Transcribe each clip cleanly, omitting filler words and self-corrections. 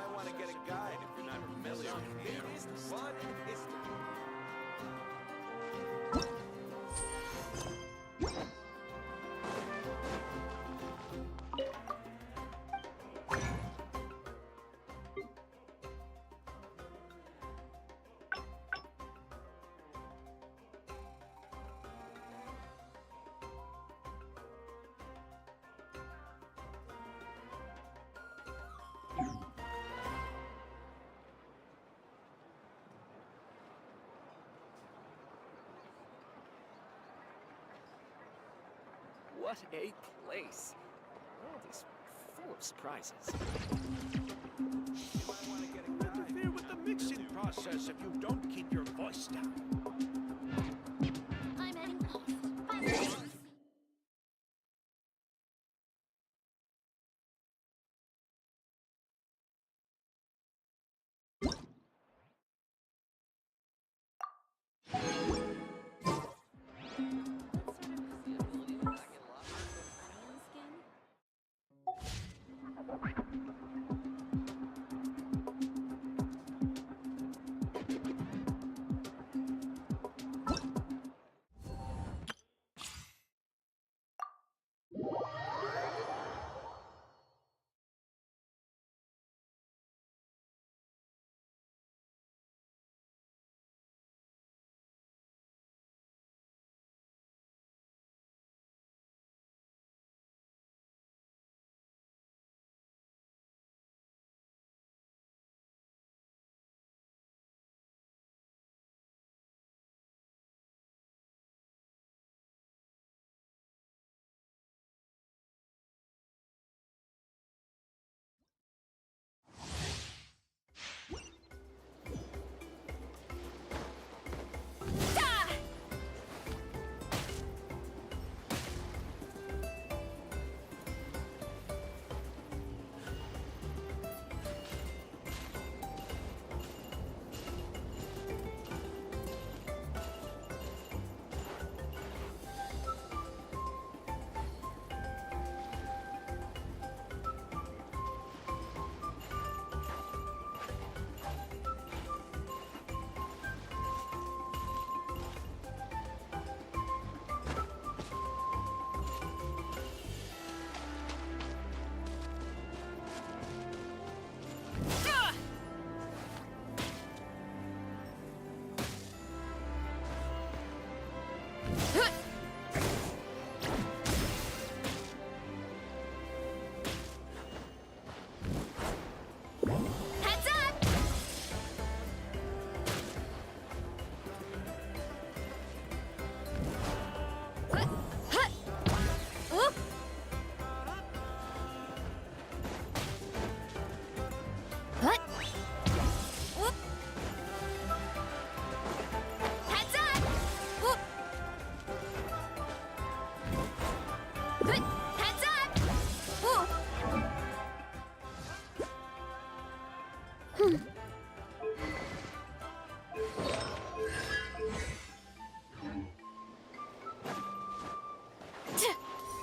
might want to get a guide if you're not familiar with the area. What is What a place! World is full of surprises. Interfere with the mixing process if you don't keep your voice down. I'm heading east.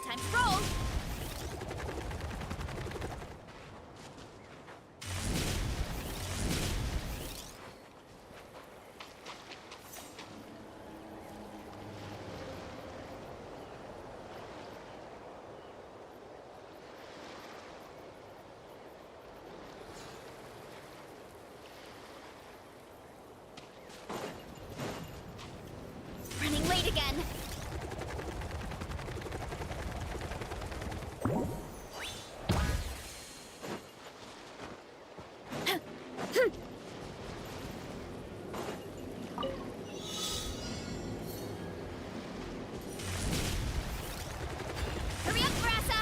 Time to roll! Running late again. Hurry up, Veresa!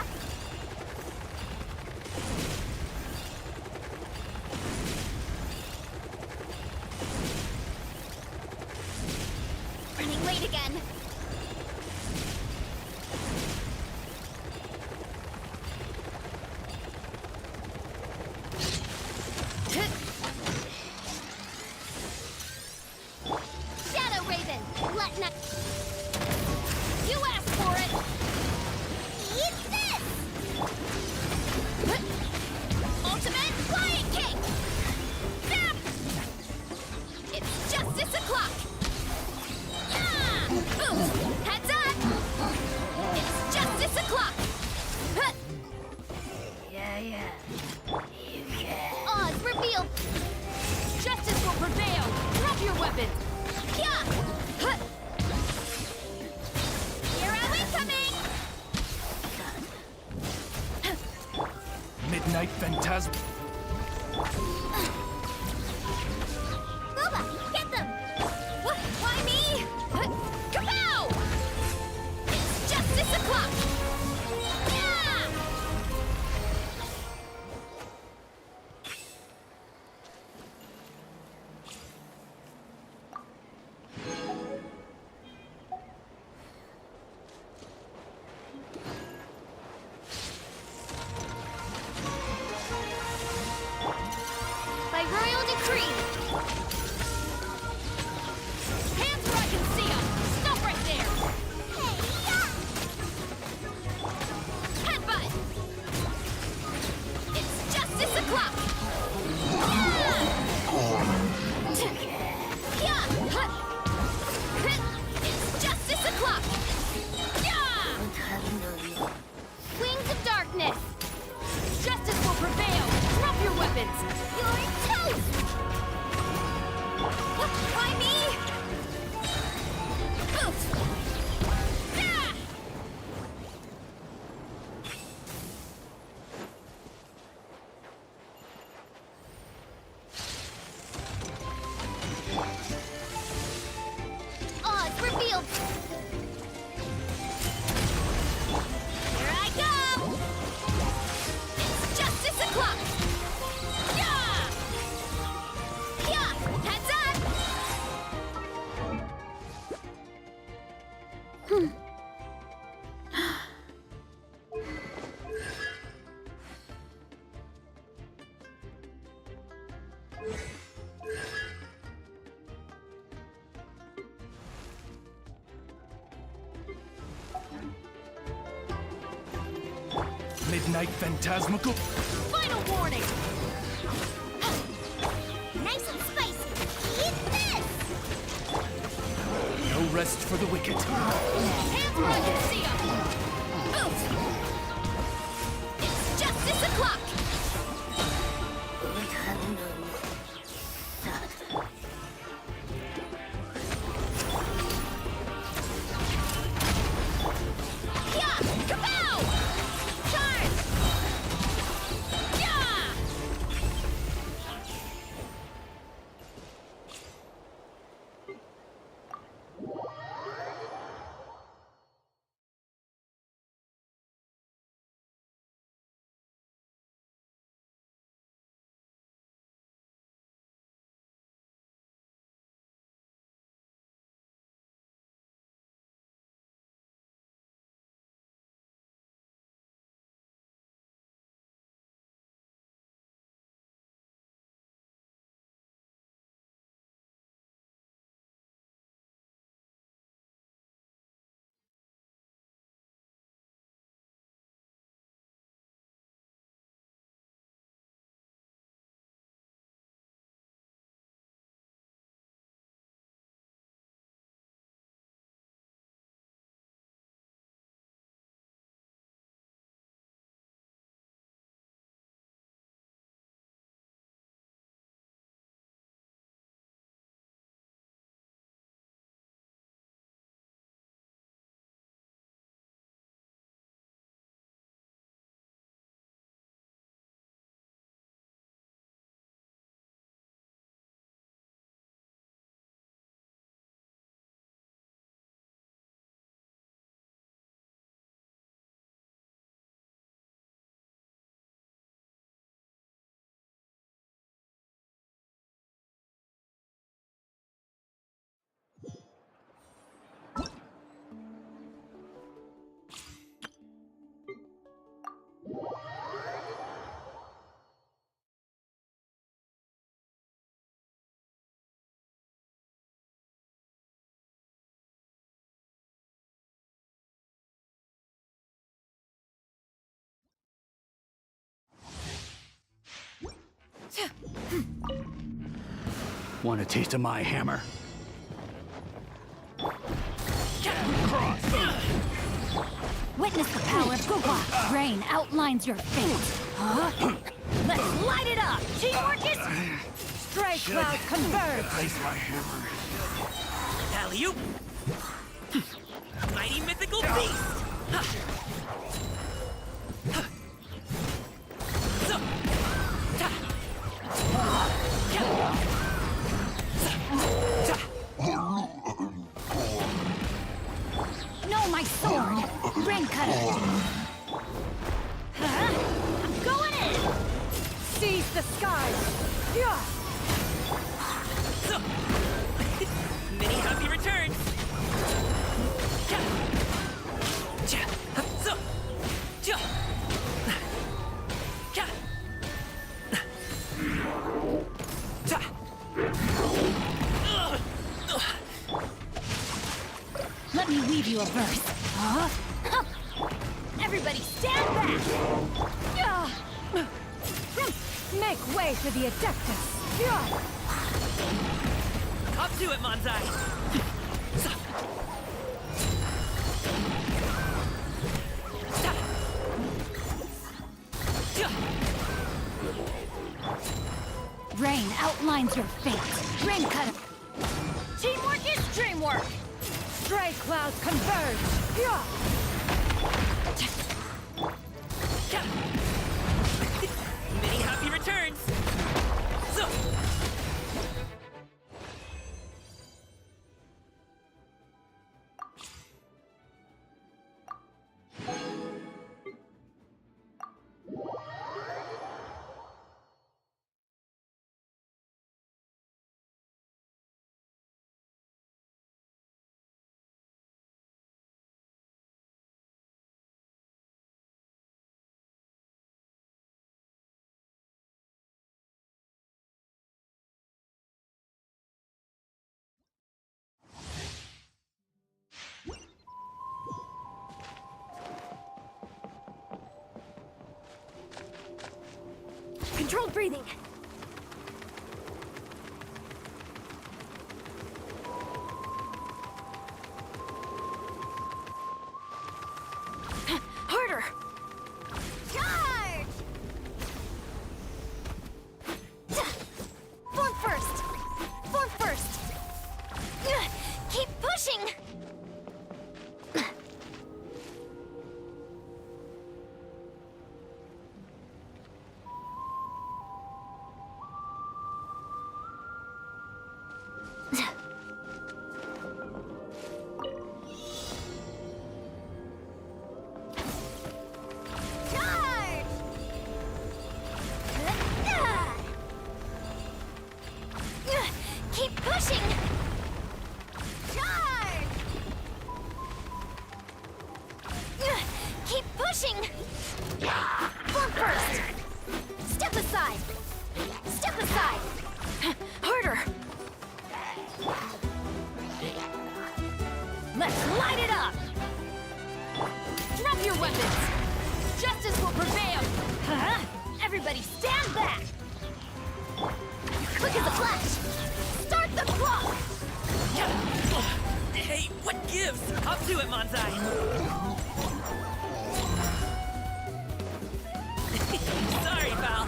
Running late again. Shadow Raven, let not. You asked for it. Eat this! Ultimate Flying Kick! weapons! Yeah! Huh. Here I'm incoming! Midnight Phantasm. Boba, get them! What? Why me? Huh. Kapow! It's justice o'clock! Yeah! By royal decree! Hands where I can see 'em! Stop right there! Hey, yeah! Headbutt! It's justice o'clock! Yeah! Yeah! Huh. It's justice o'clock! Yeah! Wings of darkness! Justice will prevail! Drop your weapons! You're toast! What? Why me? Oof! Ah! Odds revealed! Here I go! It's justice o'clock! Yeah! Yeah! Heads up! Midnight Phantasmical. Final warning! Nice and spicy! Eat this! No rest for the wicked. Hands where I can see 'em! Oof! It's justice o'clock! Yeah! Kapow! Charge! Yeah! Want a taste of my hammer? Witness the power of Guhua. Rain outlines your fate. Huh? Let's light it up! Teamwork is... Stray cloud converge! Place my hammer. Alley-oop! Mighty mythical beast! So. Ta. No, my sword! Rain cutter! Huh? I'm going in! Seize the skies! Yeah! So. Many happy returns! Ja. Ja. So. Ja. Ja. Ja. Let me weave you a verse. Huh? Everybody stand back! Yeah! Make way for the Adeptus! Yeah! Up to it, Manzai! So. Ja. Ja. Rain outlines your fate. Rain cutter. Teamwork is dreamwork! Stray clouds converge! Yeah! Ja. Many happy returns! So. Controlled breathing. Harder! Charge! Form first! Form first! Keep pushing! Charge! Keep pushing! Charge! Keep pushing! Form first! Step aside! Step aside! Harder! Let's light it up! Drop your weapons! Justice will prevail! Huh? Everybody stand back! Quick as a flash! Start the clock! Hey, what gives? Up to it, Manzai! Sorry, pal.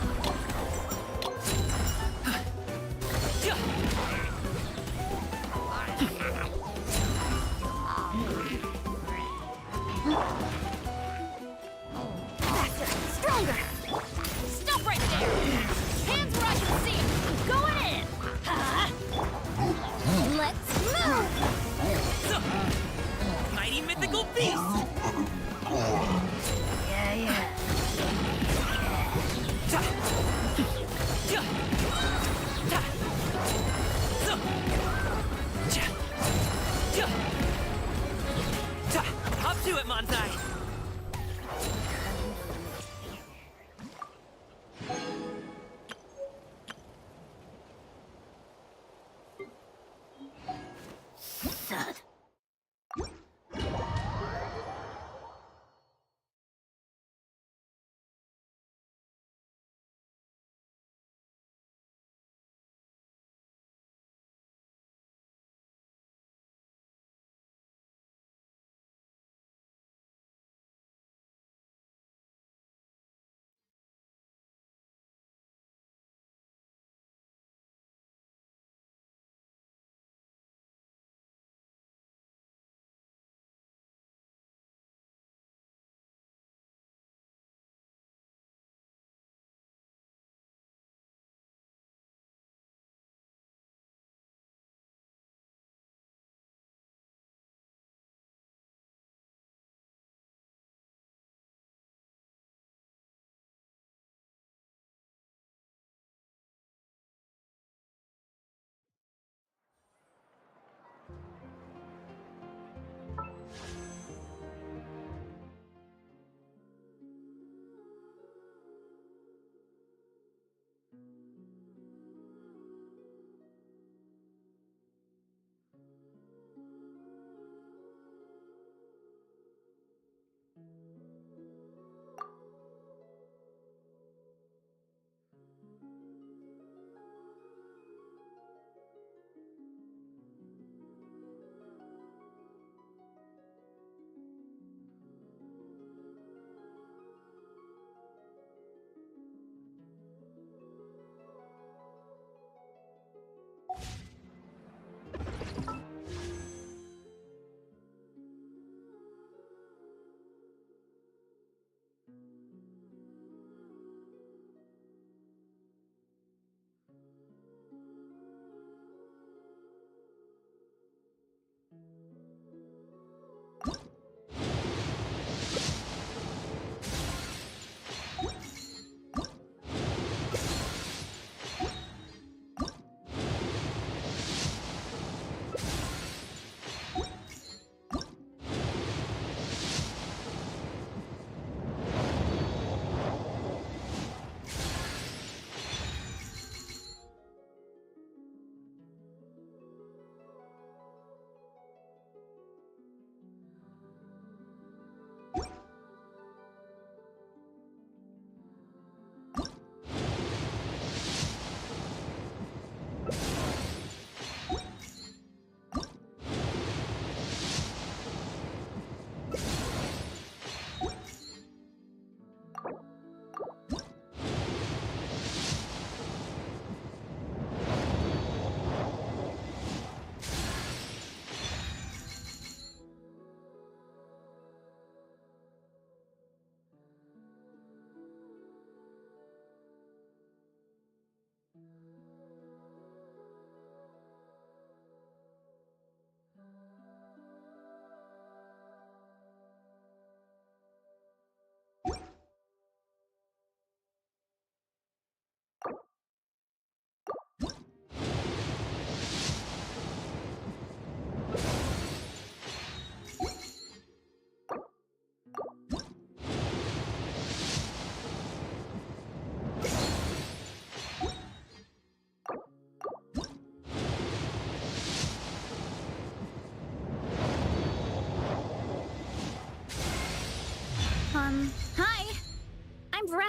Faster! Stronger! Stop right there! Hands where I can see 'em! Going in! Huh? Let's move! So. Mighty mythical beast! Yeah. Ta. Ja. Ta. So. Ja. Ja. Ta. Up to it, Manzai!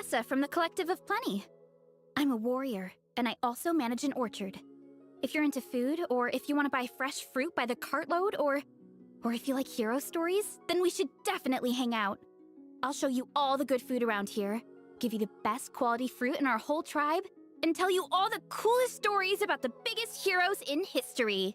Veresa from the Collective of Plenty. I'm a warrior, and I also manage an orchard. If you're into food, or if you want to buy fresh fruit by the cartload, or if you like hero stories, then we should definitely hang out. I'll show you all the good food around here, give you the best quality fruit in our whole tribe, and tell you all the coolest stories about the biggest heroes in history.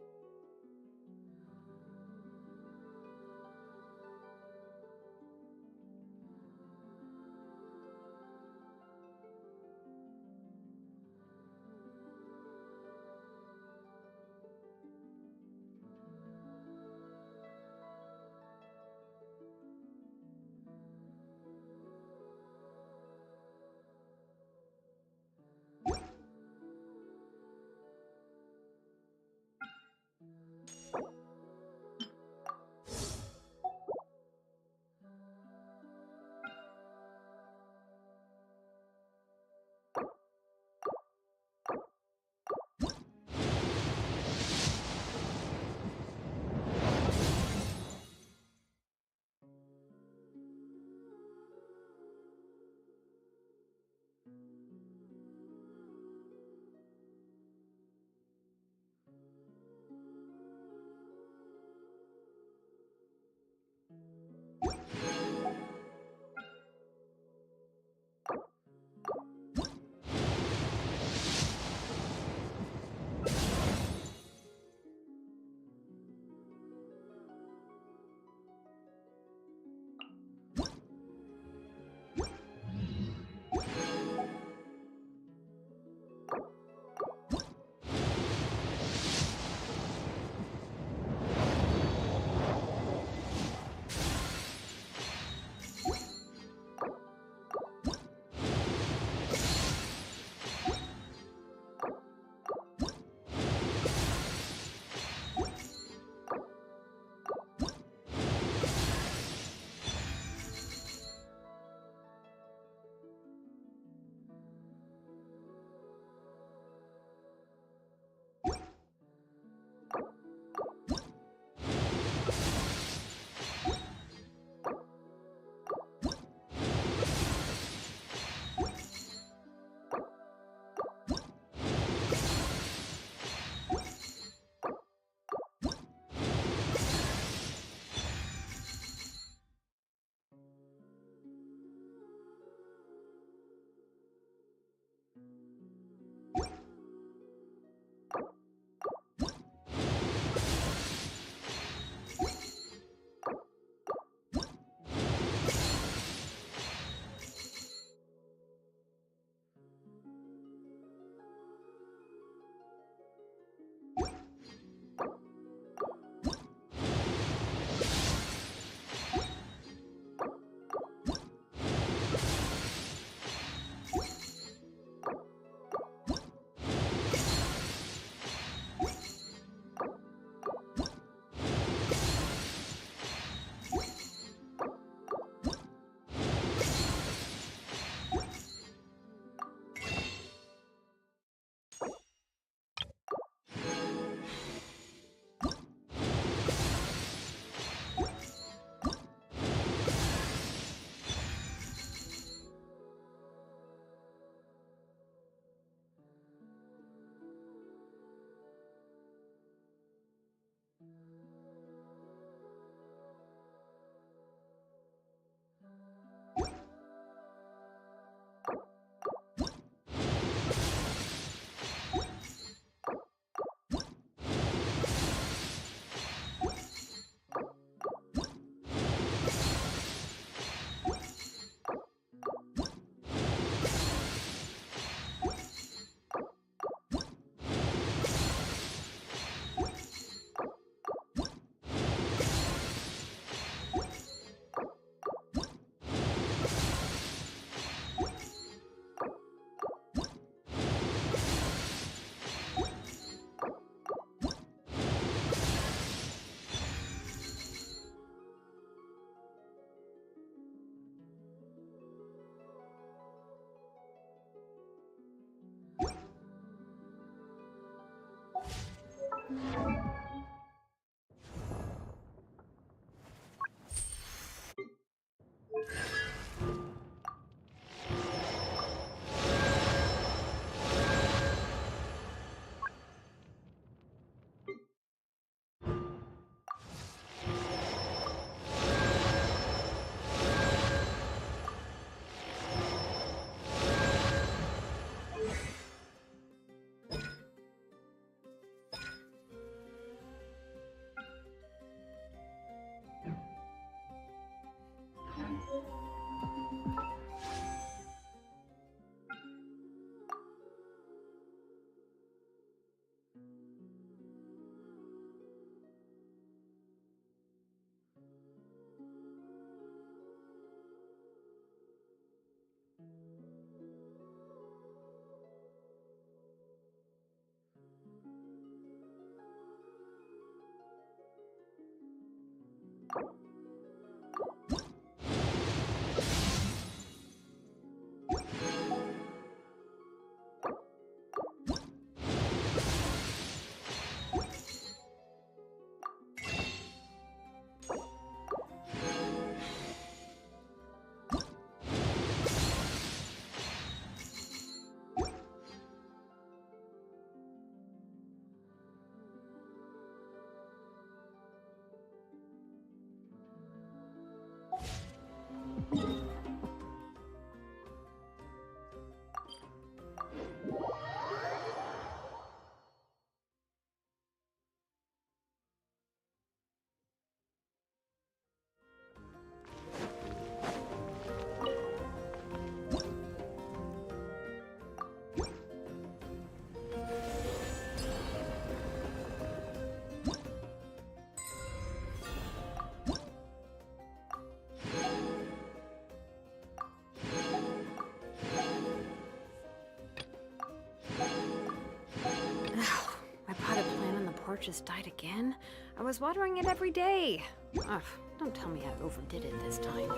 My potted plant on the porch has died again. I was watering it every day. Ugh, don't tell me I overdid it this time.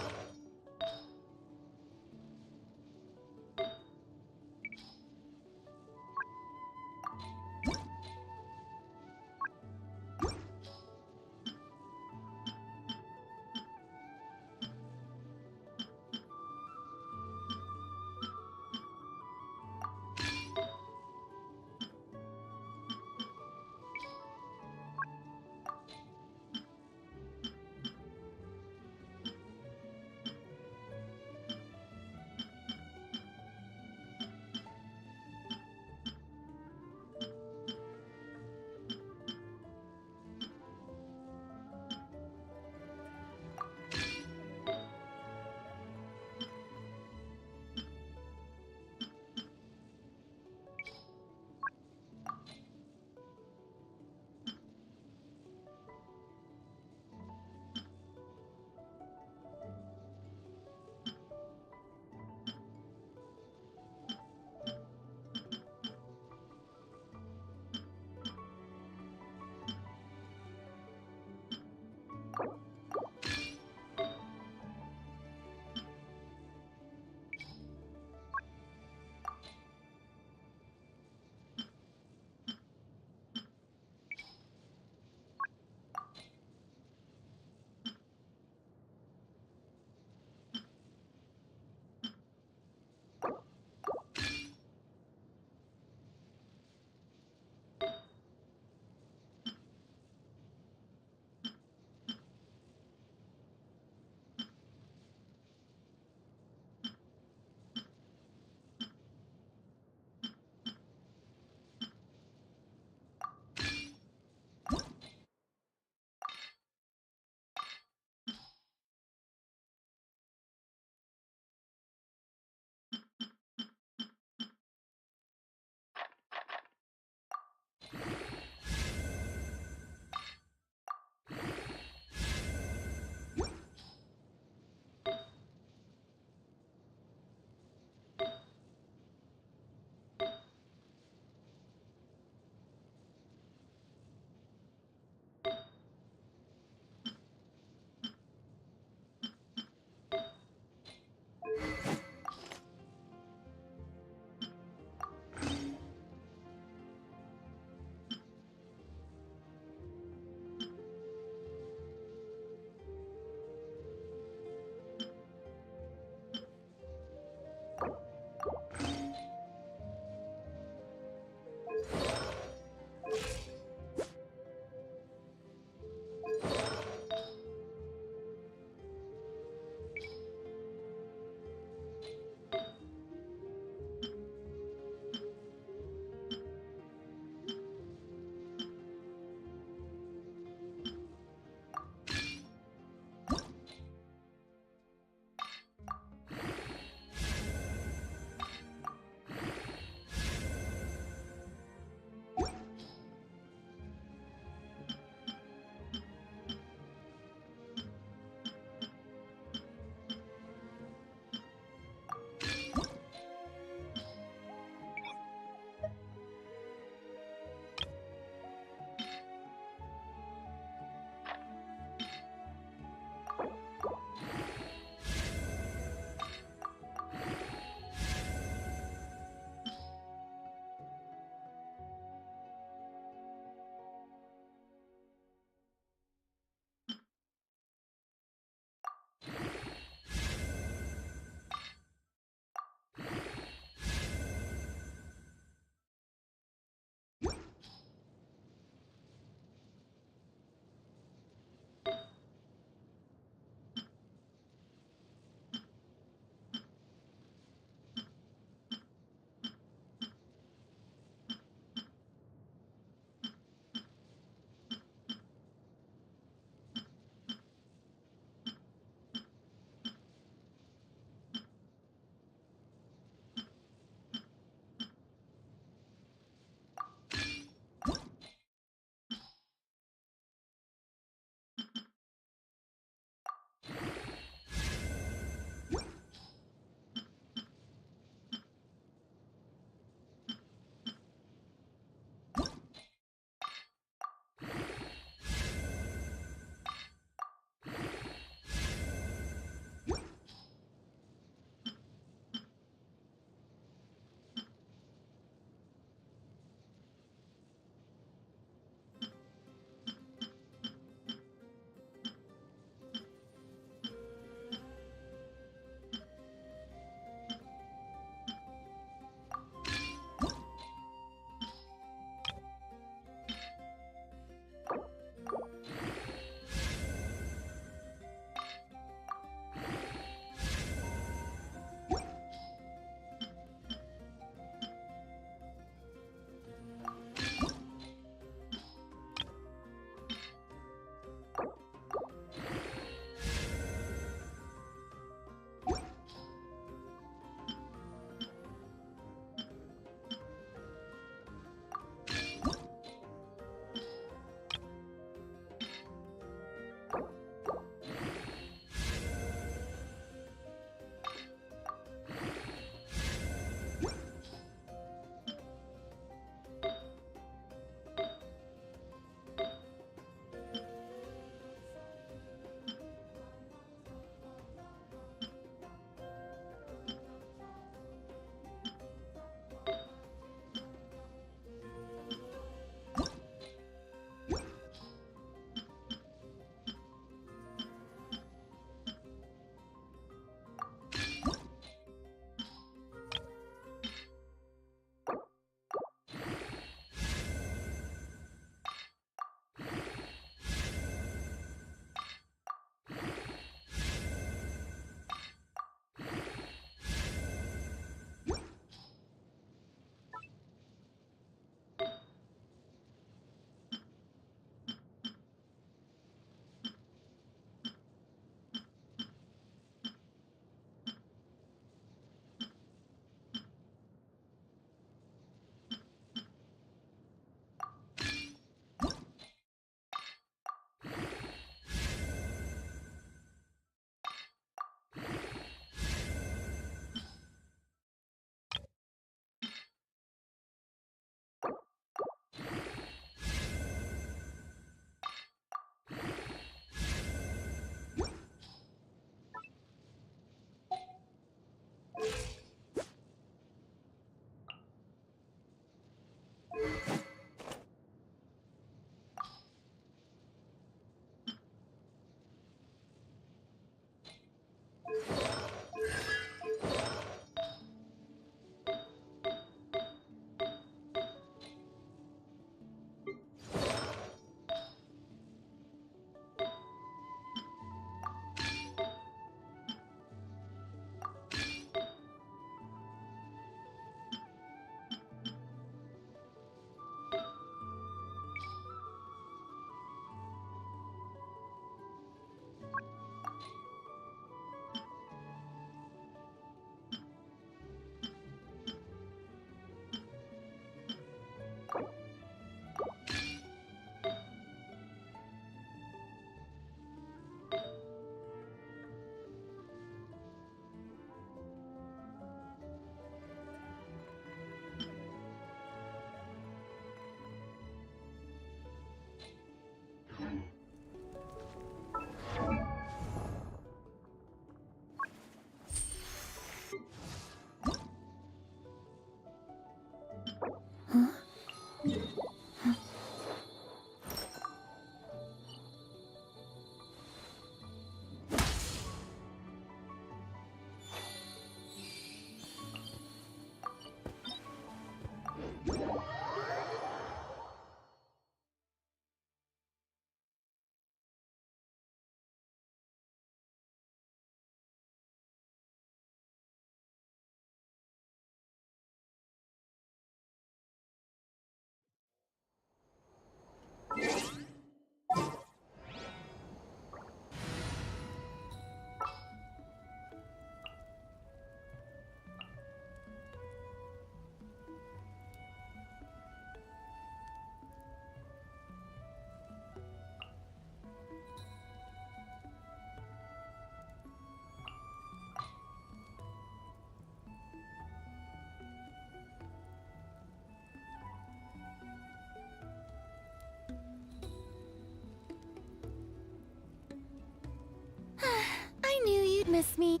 miss me?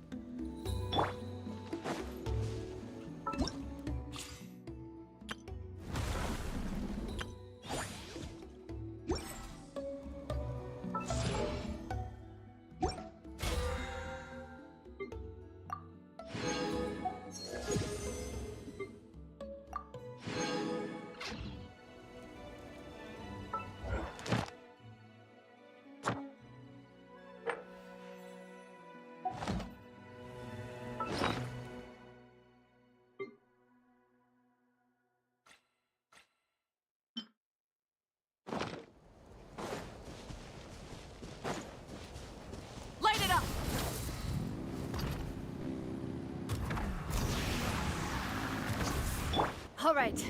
Light it up! All right.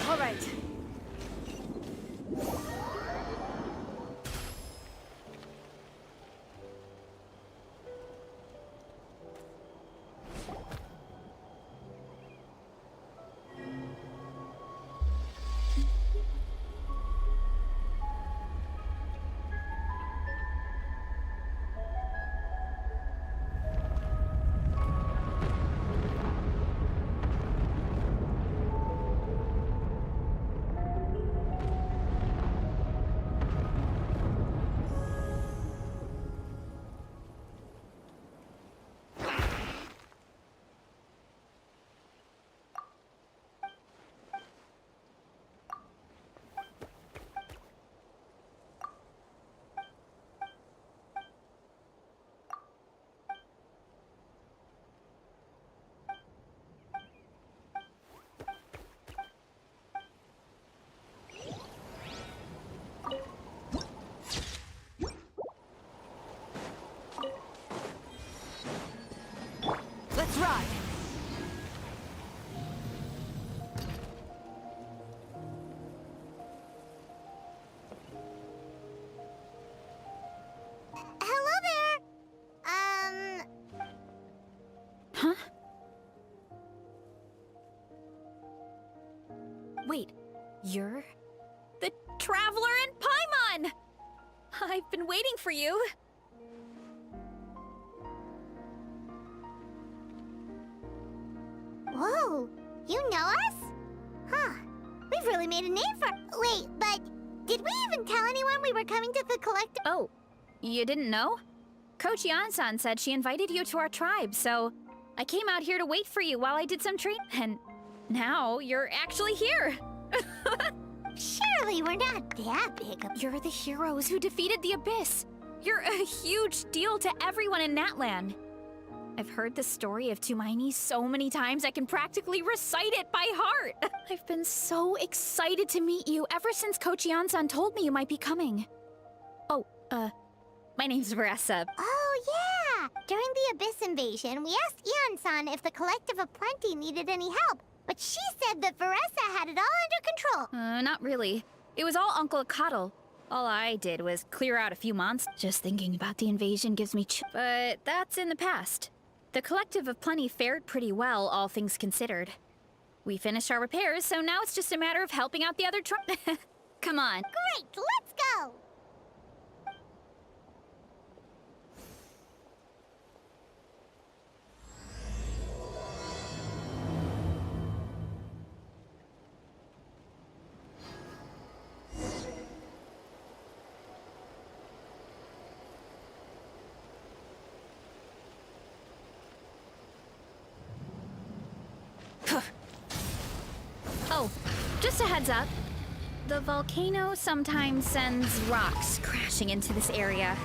All right. Let's ride. Hello there! Huh? Wait, you're the Traveler in Paimon! I've been waiting for you. Whoa, you know us? Huh. We've really made a name for... Wait, but did we even tell anyone we were coming to the collective? Oh, you didn't know? Coach Yan-san said she invited you to our tribe, so I came out here to wait for you while I did some training, and now you're actually here. Surely we're not that big. You're the heroes who defeated the Abyss. You're a huge deal to everyone in Natlan. I've heard the story of Tumaini so many times I can practically recite it by heart. I've been so excited to meet you ever since Coach Yan-san told me you might be coming. Oh, my name's Veresa. Oh, yeah! During the Abyss invasion, we asked Ian-san if the Collective of Plenty needed any help, but she said that Veresa had it all under control. Not really. It was all Uncle Akatl. All I did was clear out a few monsters. Just thinking about the invasion gives me but that's in the past. The Collective of Plenty fared pretty well, all things considered. We finished our repairs, so now it's just a matter of helping out the other Come on. Great, let's go! Oh, just a heads up. The volcano sometimes sends rocks crashing into this area.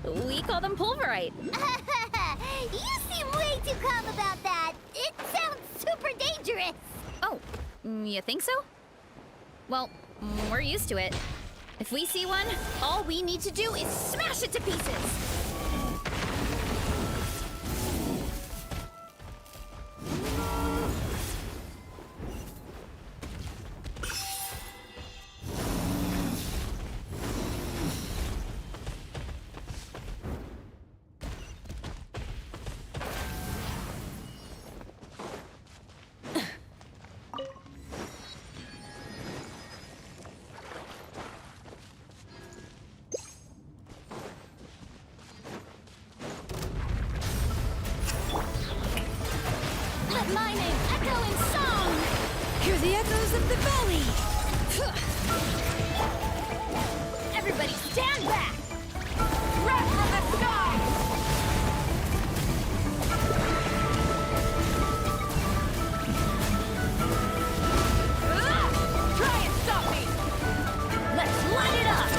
We call them pulverite. You seem way too calm about that. It sounds super dangerous. Oh, you think so? Well, we're used to it. If we see one, all we need to do is smash it to pieces. My name echo in song! Hear the echoes of the valley! Everybody stand back! Wrath from the sky! Try and stop me! Let's light it up!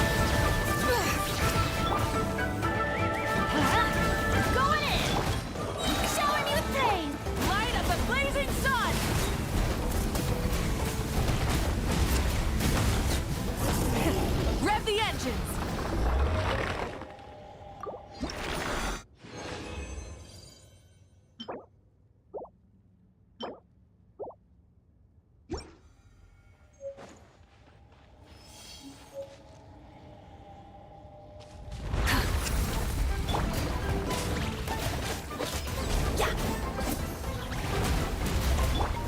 Going in! Shower me with praise! Light of the blazing sun! Rev the engines!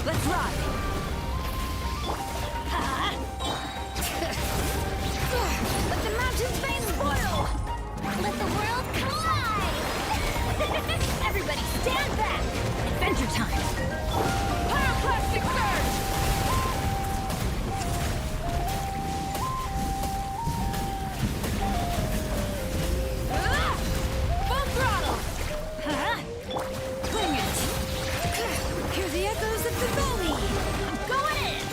Let's ride! Let the mountain's veins boil! Let the world collide! Everybody stand back! Adventure time! Pyroclastic surge! Full throttle! Bring it! Hear the echoes of the valley! Going in!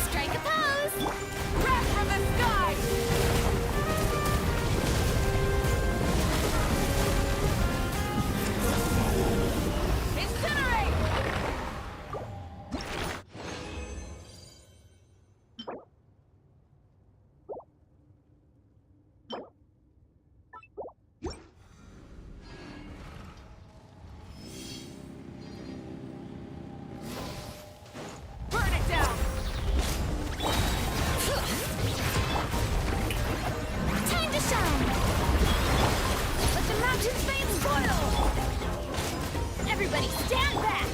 Strike a pose! Wrath from the sky! Incinerate! Burn it down! Time to shine! Let the mountain's veins boil! Everybody stand back!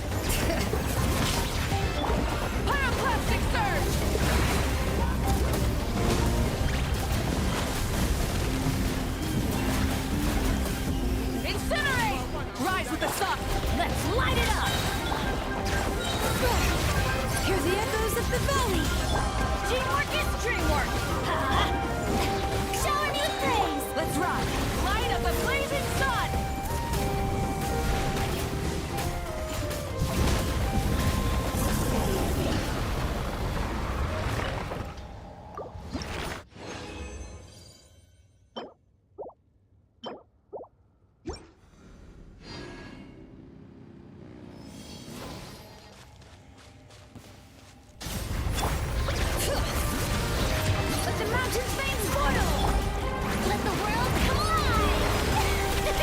Pyroclastic surge! Incinerate! Rise with the sun! Let's light it up! Hear the echoes of the valley! Teamwork is dreamwork! Shower me with praise! Let's ride! Light of the blazing sun! Let the mountain's veins boil! Let the world collide!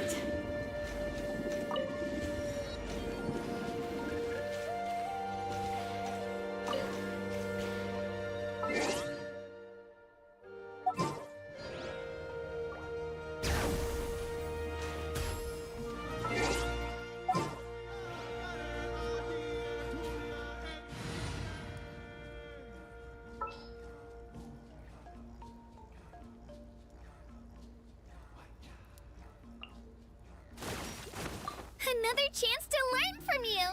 right. Another chance to learn from you!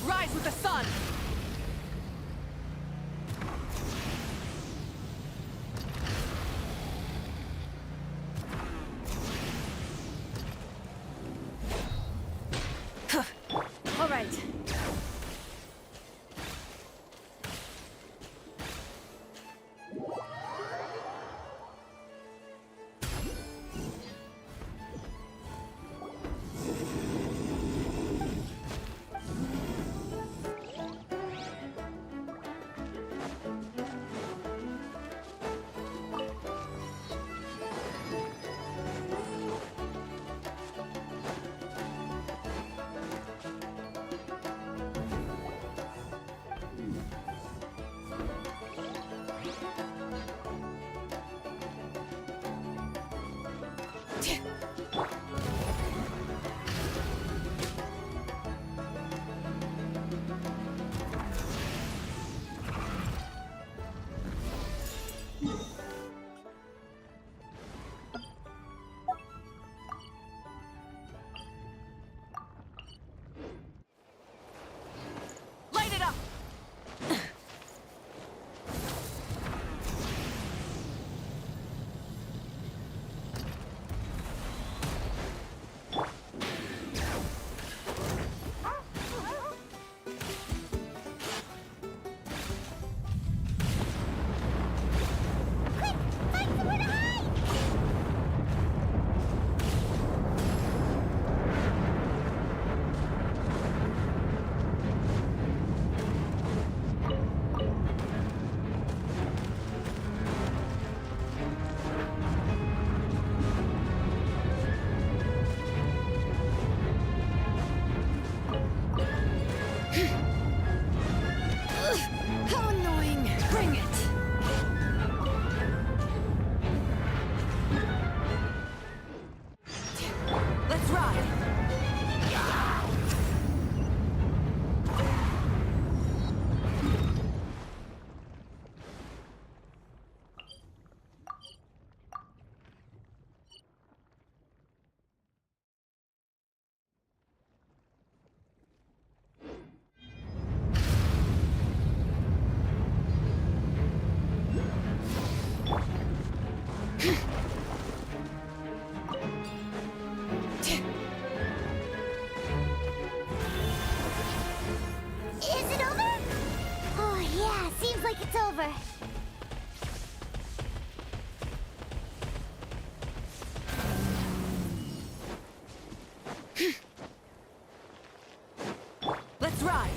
Rise with the sun! All right. Light it up! Quick! Find somewhere to hide! How annoying! Bring it! Let's ride! Is it over? Oh, yeah, seems like it's over. Let's ride!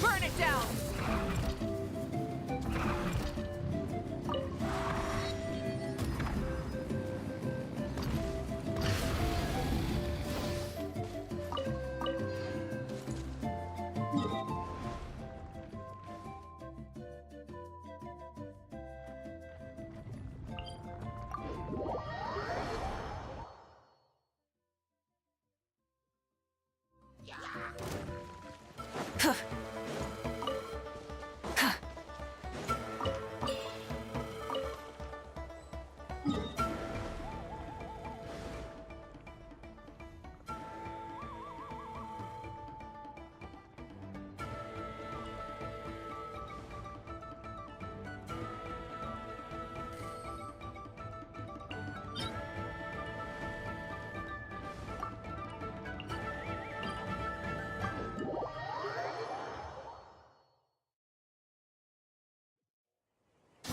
Burn it down!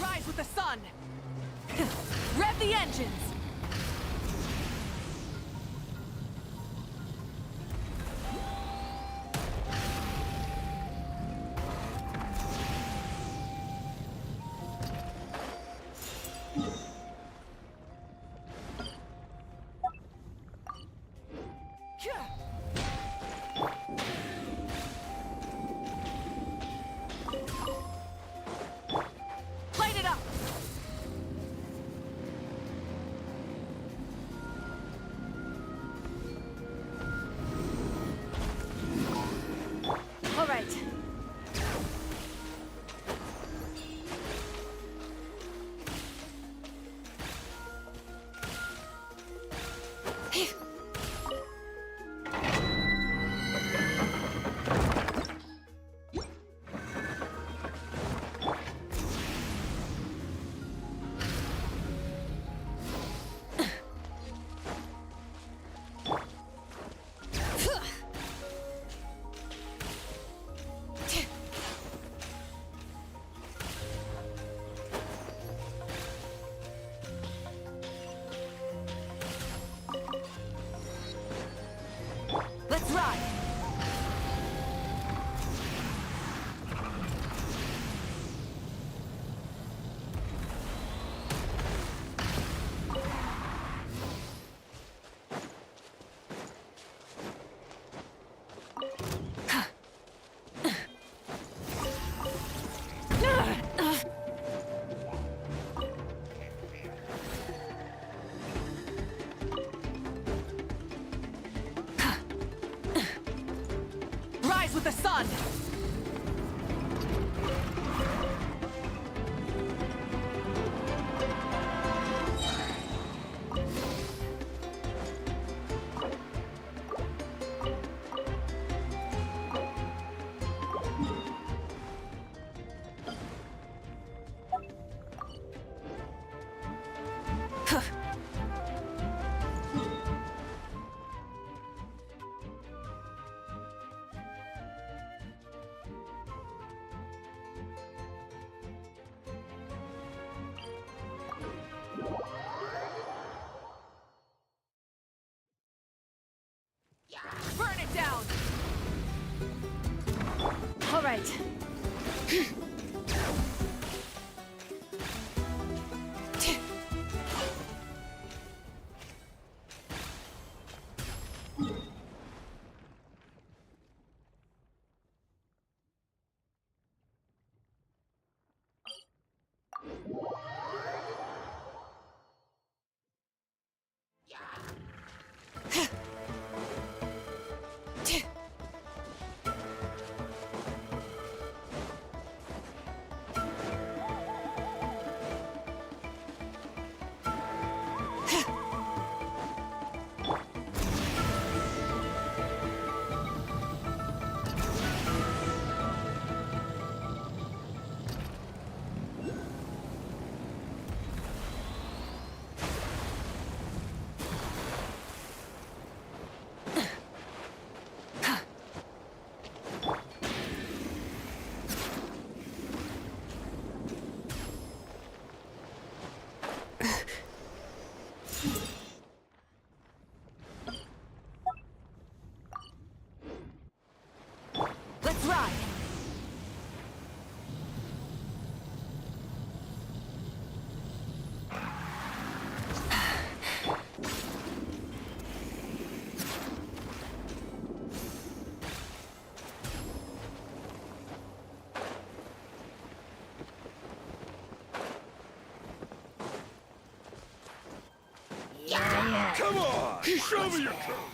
Rise with the sun! Rev the engines! Light it up! All right. Let's ride! Rise with the sun! Burn it down! All right. ride! Come on! Show me your clothes!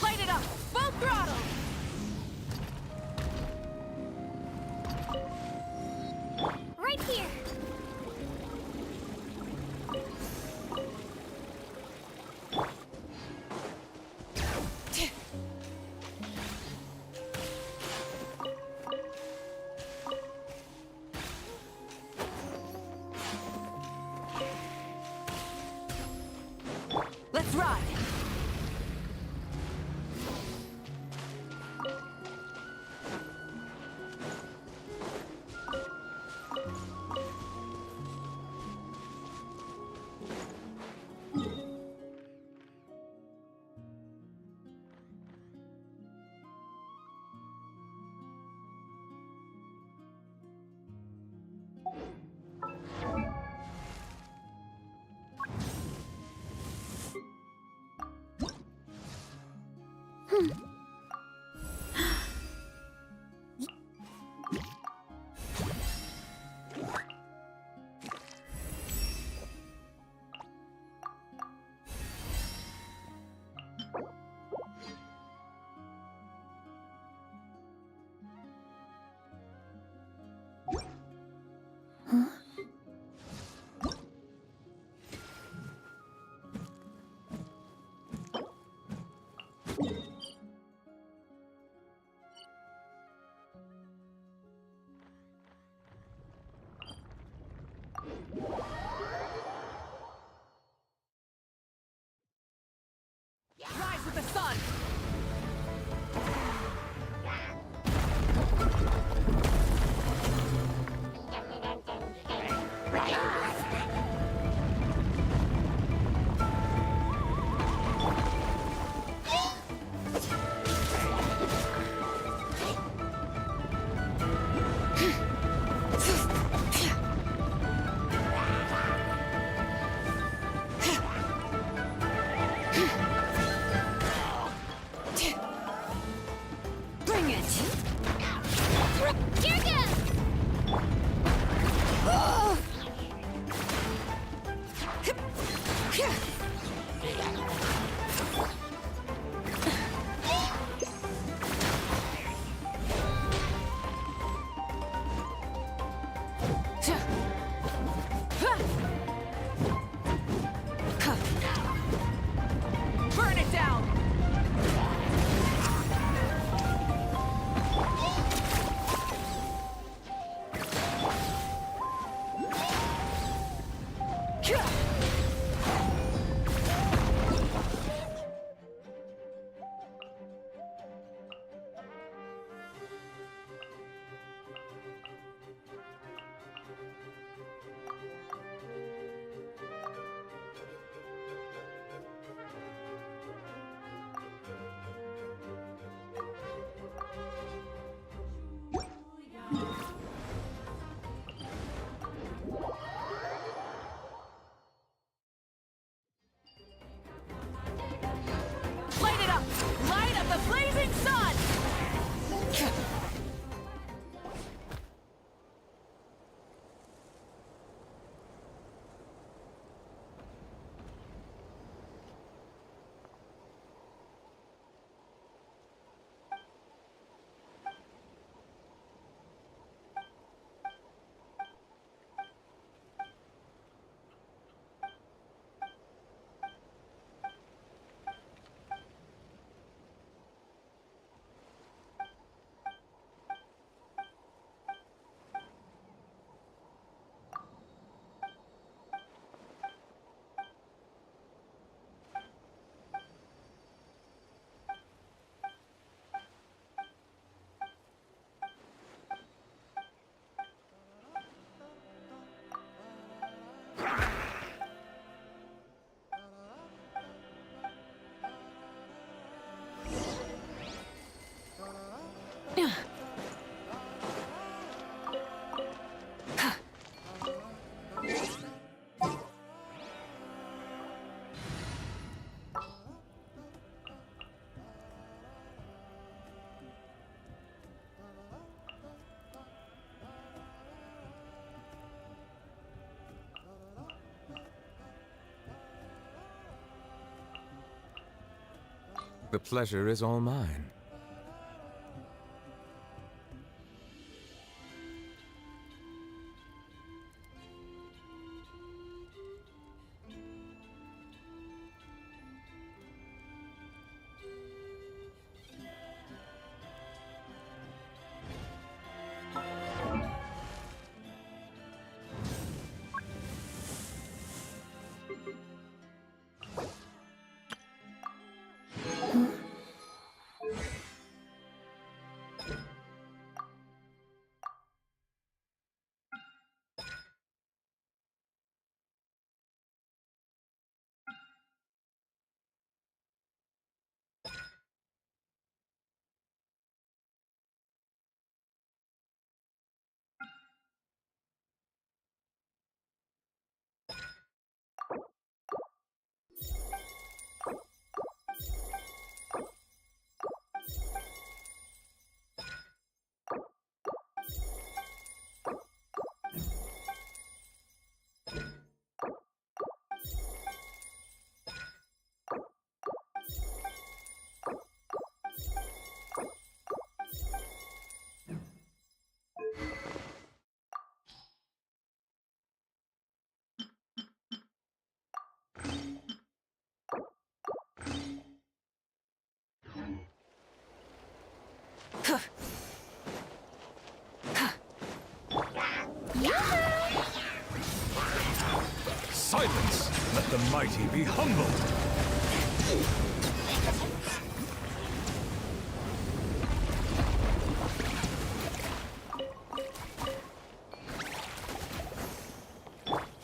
Light it up! Full throttle! Right here! Let's ride! Rise with the sun! Light it up! Light up the blazing sun! The pleasure is all mine. Silence! Let the mighty be humbled!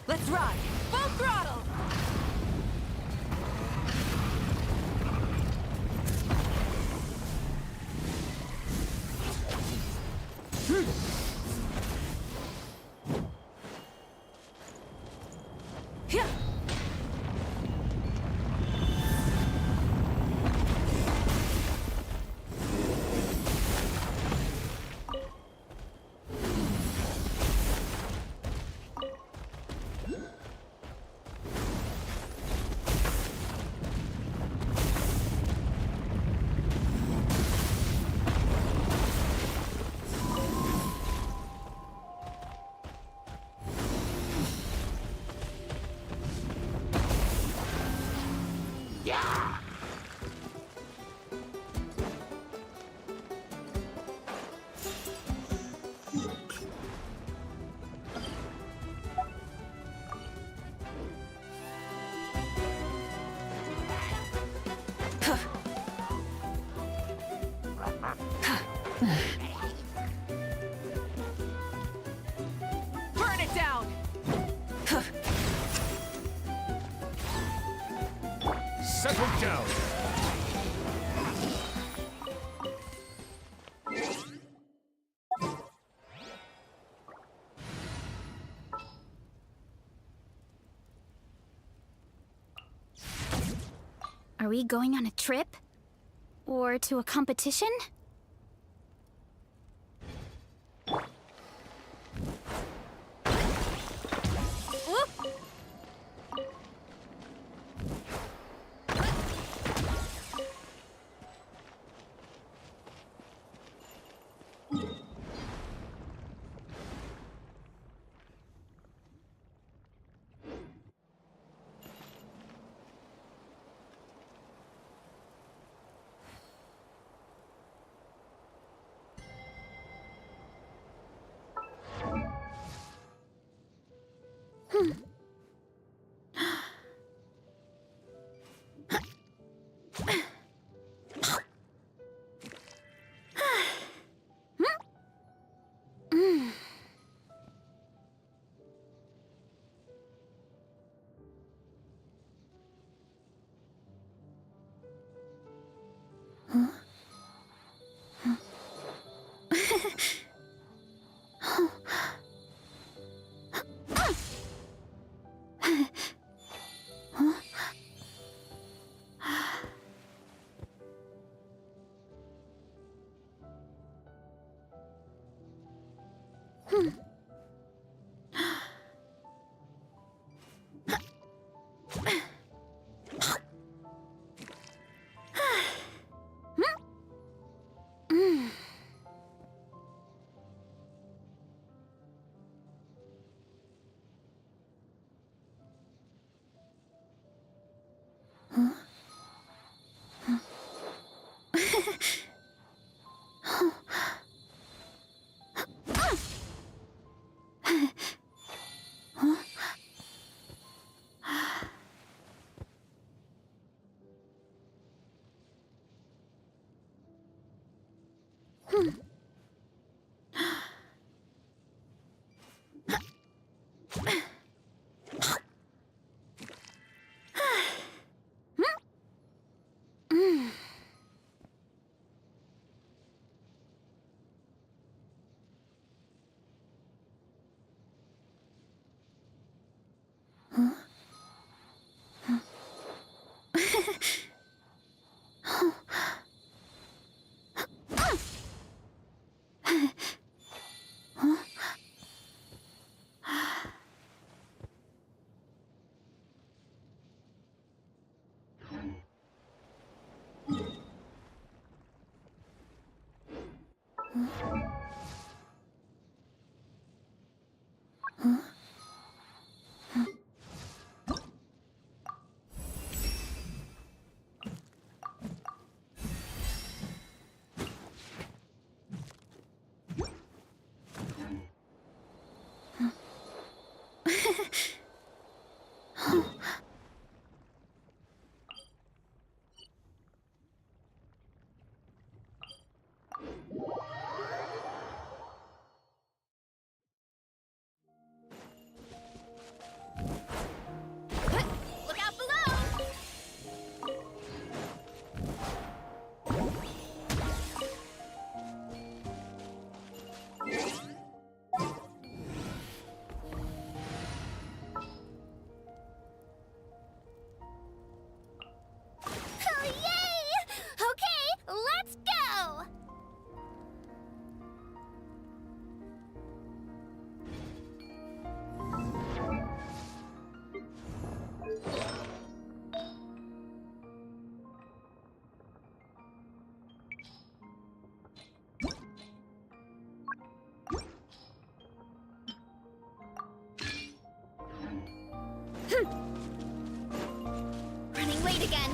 Let's ride! Full throttle! Yeah. Burn it down! Settle down! Are we going on a trip? Or to a competition? Whoop! Look out below! Oh, yay! Okay, let's go! Running late again.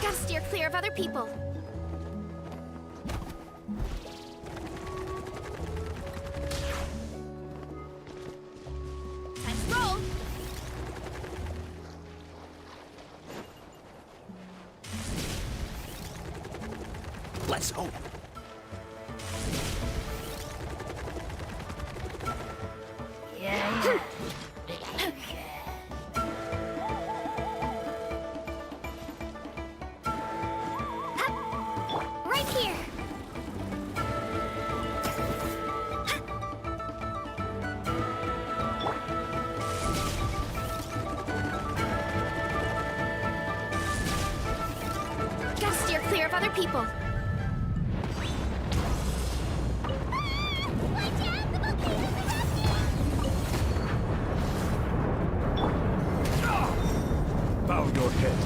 Gotta steer clear of other people. Time to roll. Let's hope. Right here. Gotta steer clear of other people. Watch out, the volcano's erupting! Bow your head.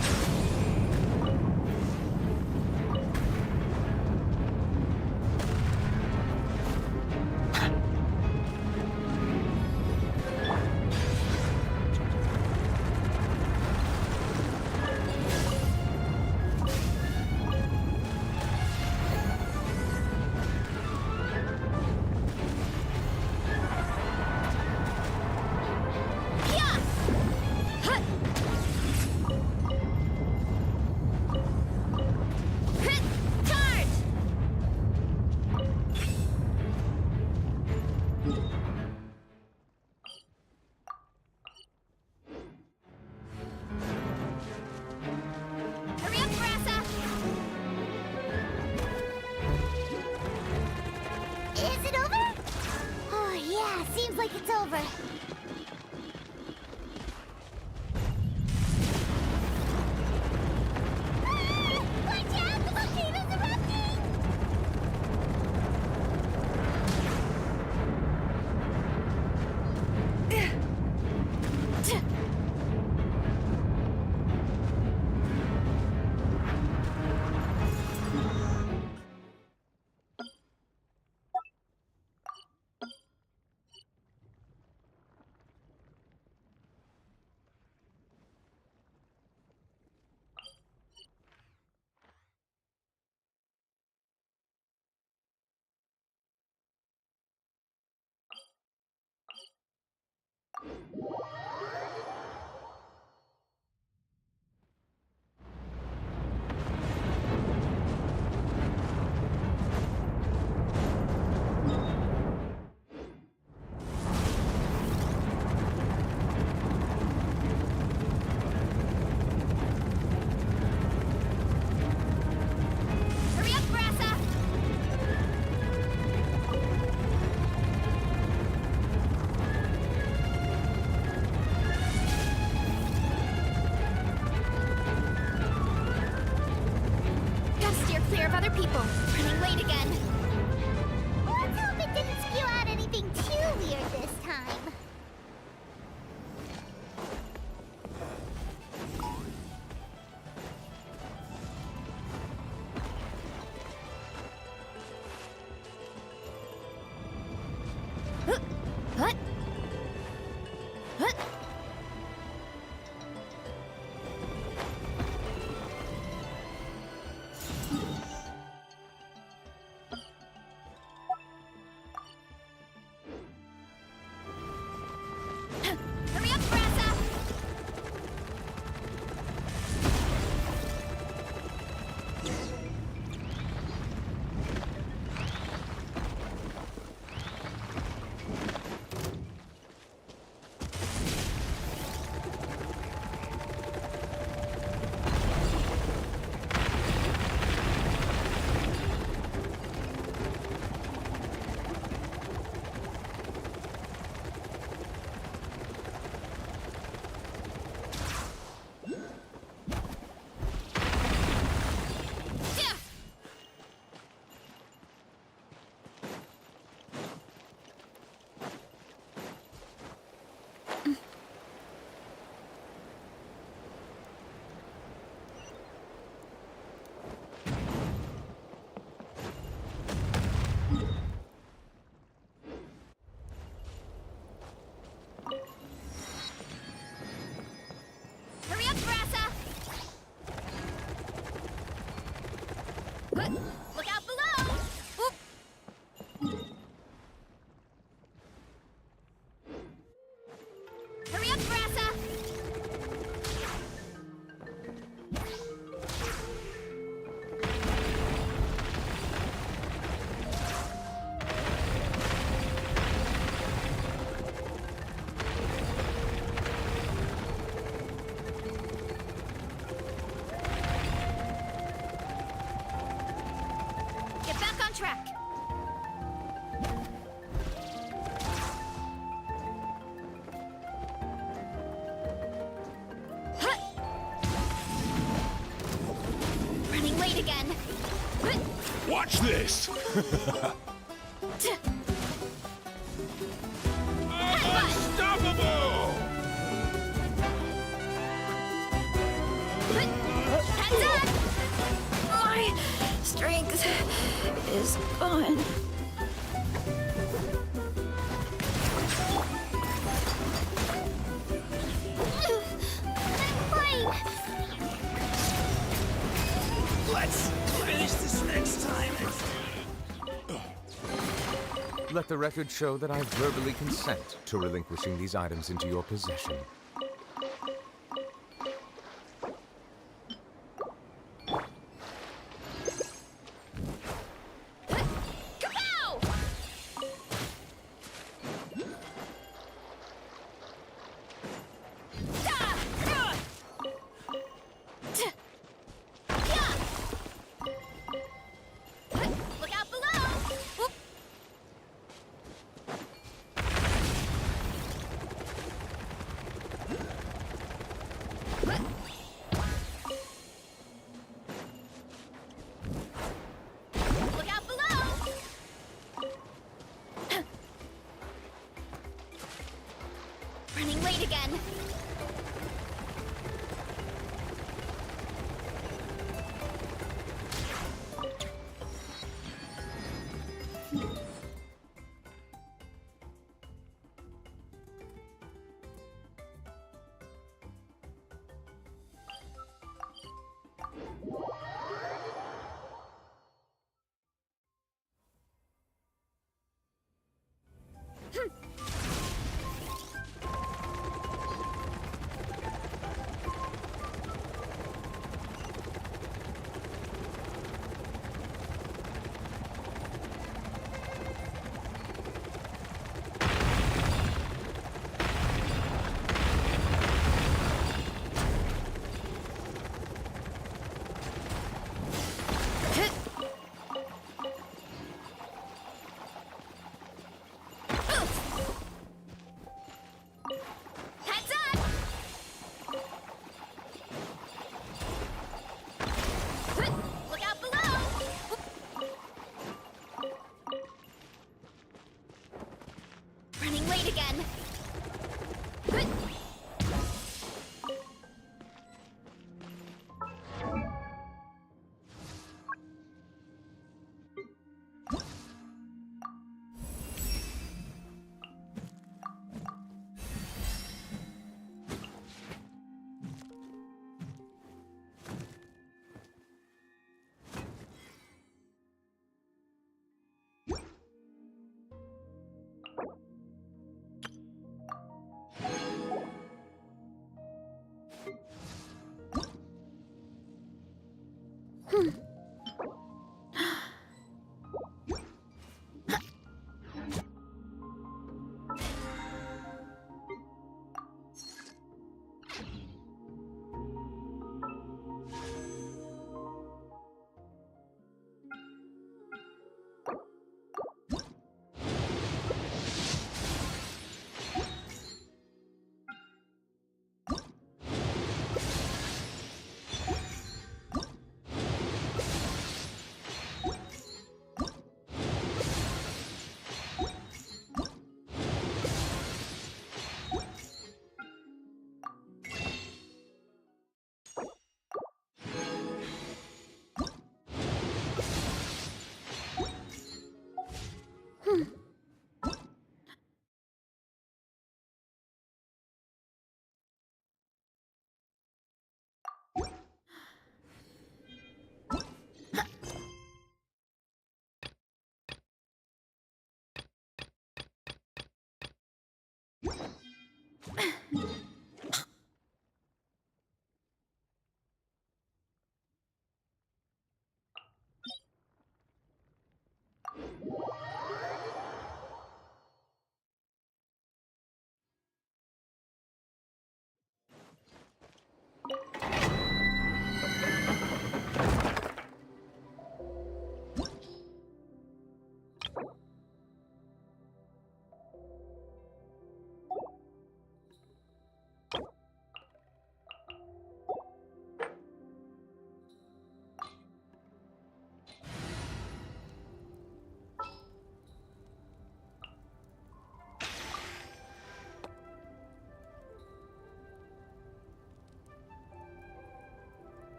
Hurry up, Veresa! Is it over? Oh, yeah, seems like it's over. Watch out, the volcano's erupting! Hurry up, Veresa! Gotta steer clear of other people. Running late again. Let's hope it didn't spew out anything too weird this time. What? What? Look out below! Oop. Hurry up, Veresa! Get back on track! Huh. Running late again. Huh. Watch this! Unstoppable! Heads up! My strength is gone. Let's finish this next time. Let the record show that I verbally consent to relinquishing these items into your possession. Kapow! Look out below! Whoop. Look out below! Running late again. Heads up! Look out below! Running late again.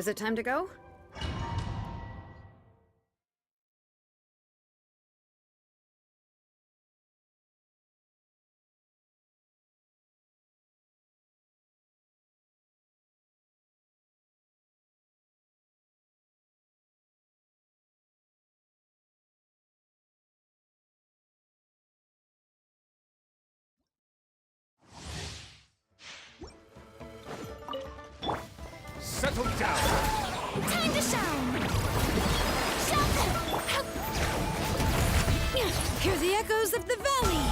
Is it time to go? Settle down! Time to shine! Hear the echoes of the valley!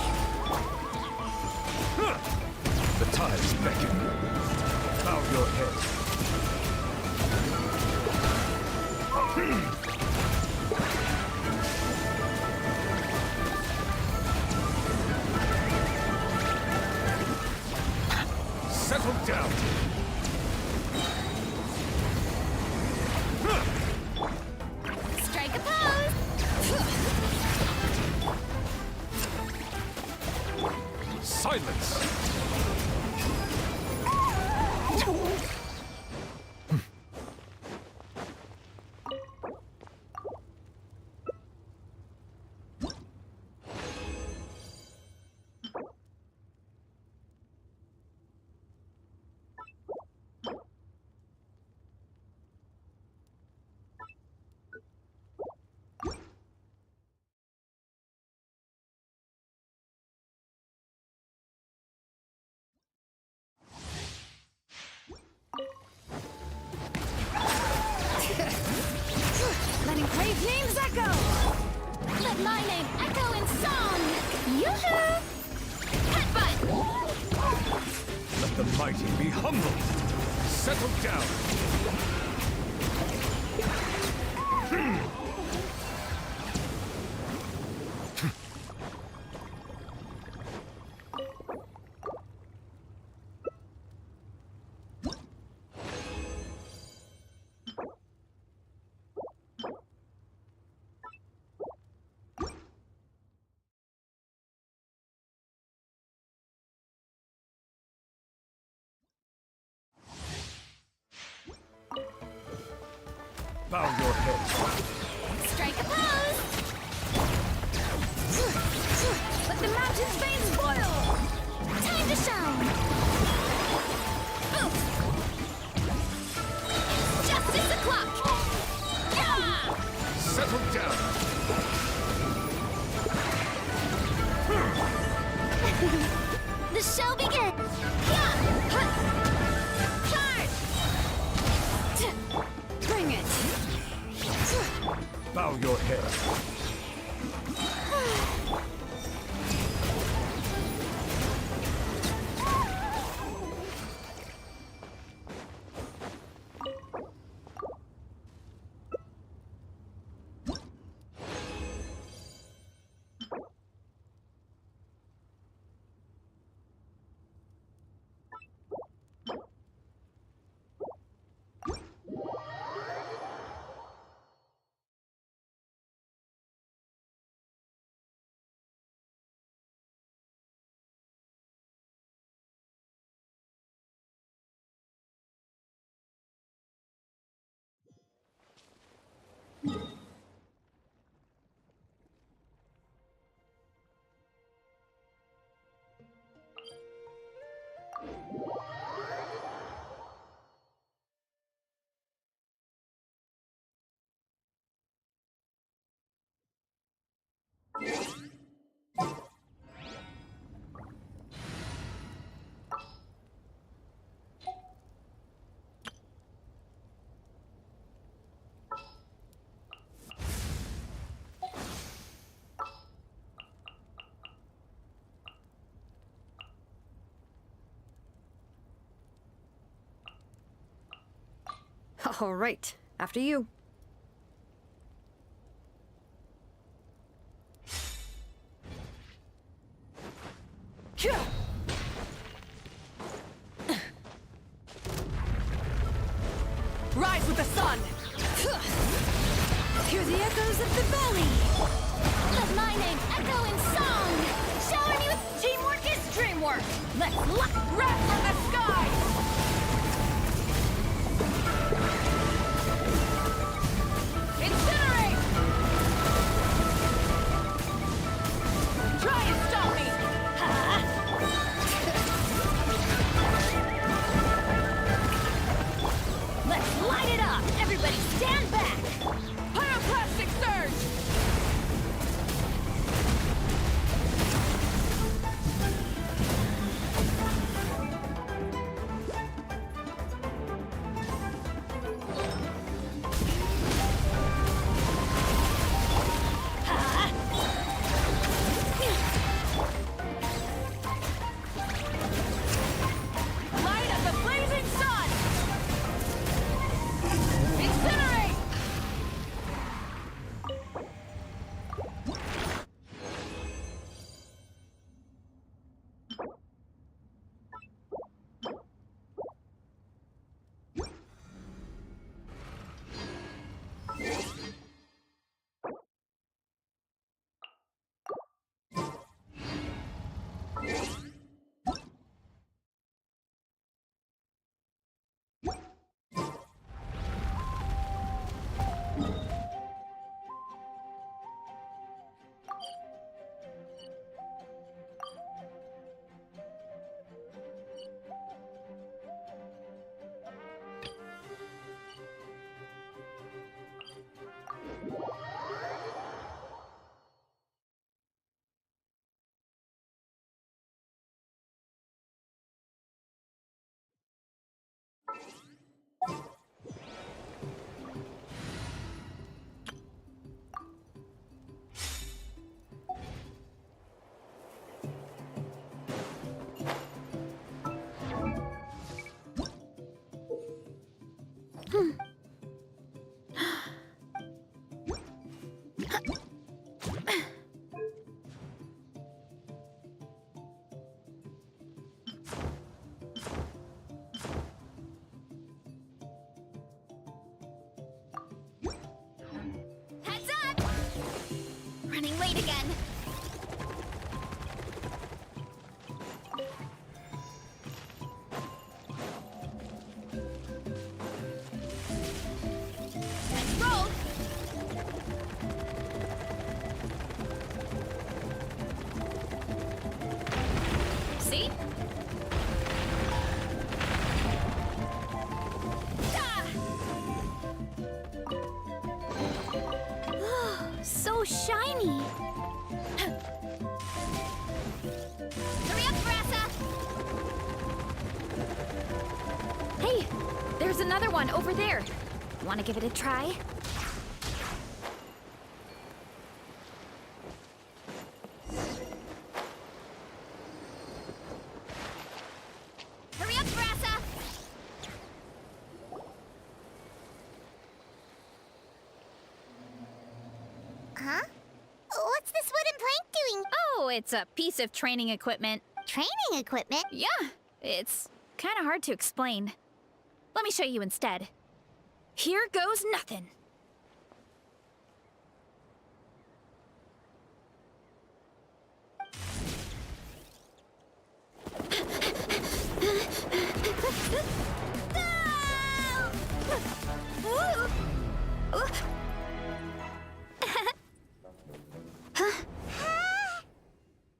The tides beckon. Bow your head. Settle down! Strike a pose! Silence! Letting brave names echo! Let my name echo in song! Yoo-hoo! Headbutt! Let the mighty be humbled! Settle down! Bow your head. Strike a pose! Let the mountain's veins boil! Time to shine! Oof! Justice o'clock! Yeah! Settle down! The show begins! Yeah! Charge! Bring it! Bow your head. All right, after you. Rise with the sun! Hear the echoes of the valley! Let my name echo in song! Shower me with Teamwork is dreamwork! Let's lock rap from the sky! again. Let's roll. See? So shiny. Hurry up, Veresa! Hey, there's another one over there. Want to give it a try? Hurry up, Veresa! Huh? What's this wooden plank doing? Oh, it's a piece of training equipment. Training equipment? Yeah, it's kind of hard to explain. Let me show you instead. Here goes nothing.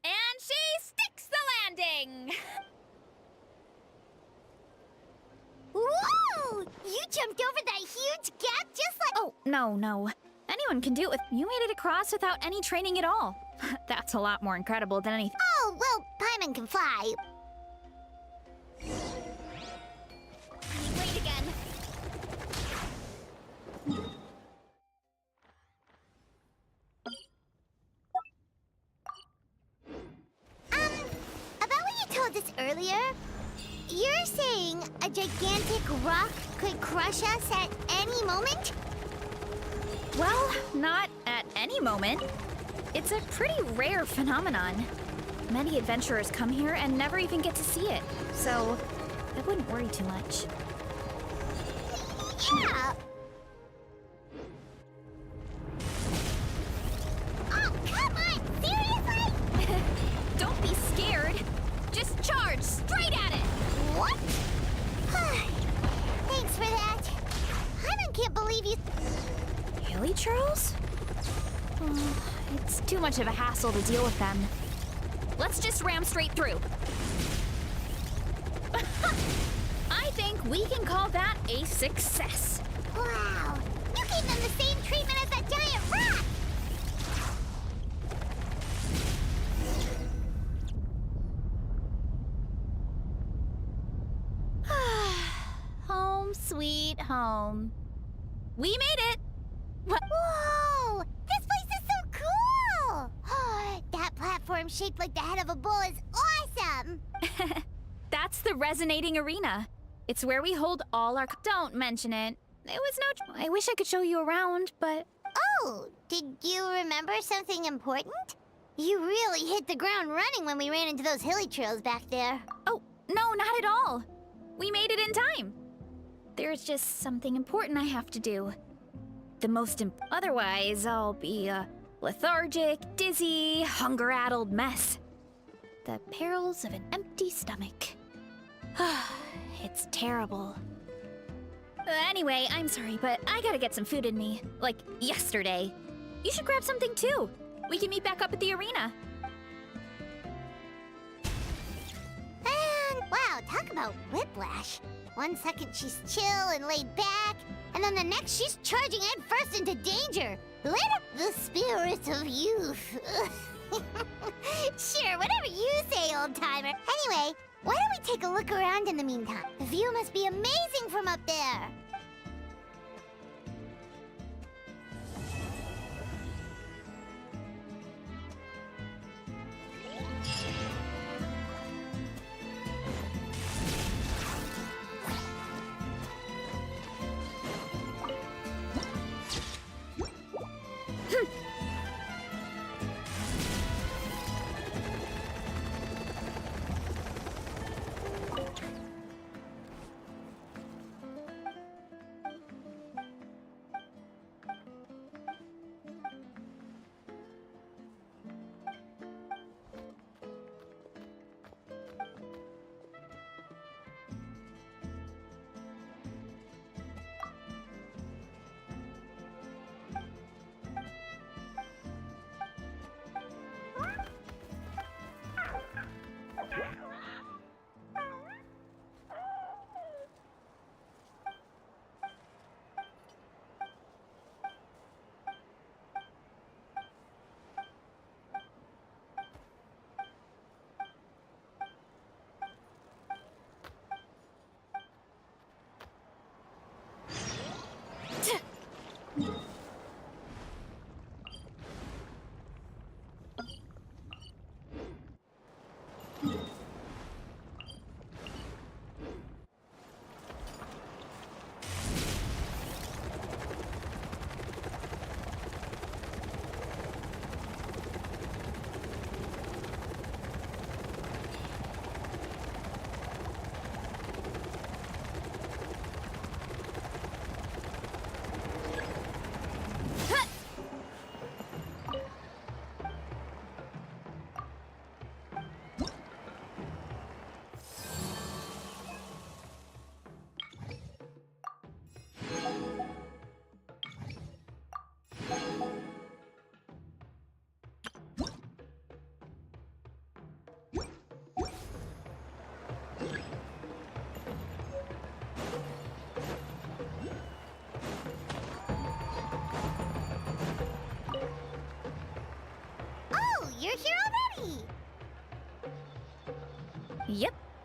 And she sticks the landing! Whoa! You jumped over that huge gap just like... Oh, no. Anyone can do it with... You made it across without any training at all. That's a lot more incredible than anything. Oh, well, Paimon can fly. Wait again. About what you told us earlier, you're saying a gigantic rock could crush us at any moment? Well, not at any moment. It's a pretty rare phenomenon. Many adventurers come here and never even get to see it, so I wouldn't worry too much. Yeah! Oh, come on! Seriously? Don't be scared. Just charge straight at it. What? Thanks for that. I can't believe you... Really, Charles? It's too much of a hassle to deal with them. Let's just ram straight through. I think we can call that a success. Wow! You gave them the same treatment as that giant rock! Home sweet home. We made it! Whoa! This place is so cool! That platform shaped like the head of a bull is awesome! That's the resonating arena. It's where we hold all our... Don't mention it. It was no... I wish I could show you around, but... Oh, did you remember something important? You really hit the ground running when we ran into those hilly trails back there. Oh, no, not at all. We made it in time. There's just something important I have to do. Otherwise, I'll be a lethargic, dizzy, hunger-addled mess. The perils of an empty stomach. It's terrible. Anyway, I'm sorry, but I gotta get some food in me. Like, yesterday. You should grab something, too. We can meet back up at the arena. And, wow, talk about whiplash. 1 second she's chill and laid back, and then the next she's charging headfirst into danger. Lit up the spirit of youth. Sure, whatever you say, old-timer. Anyway, why don't we take a look around in the meantime? The view must be amazing from up there.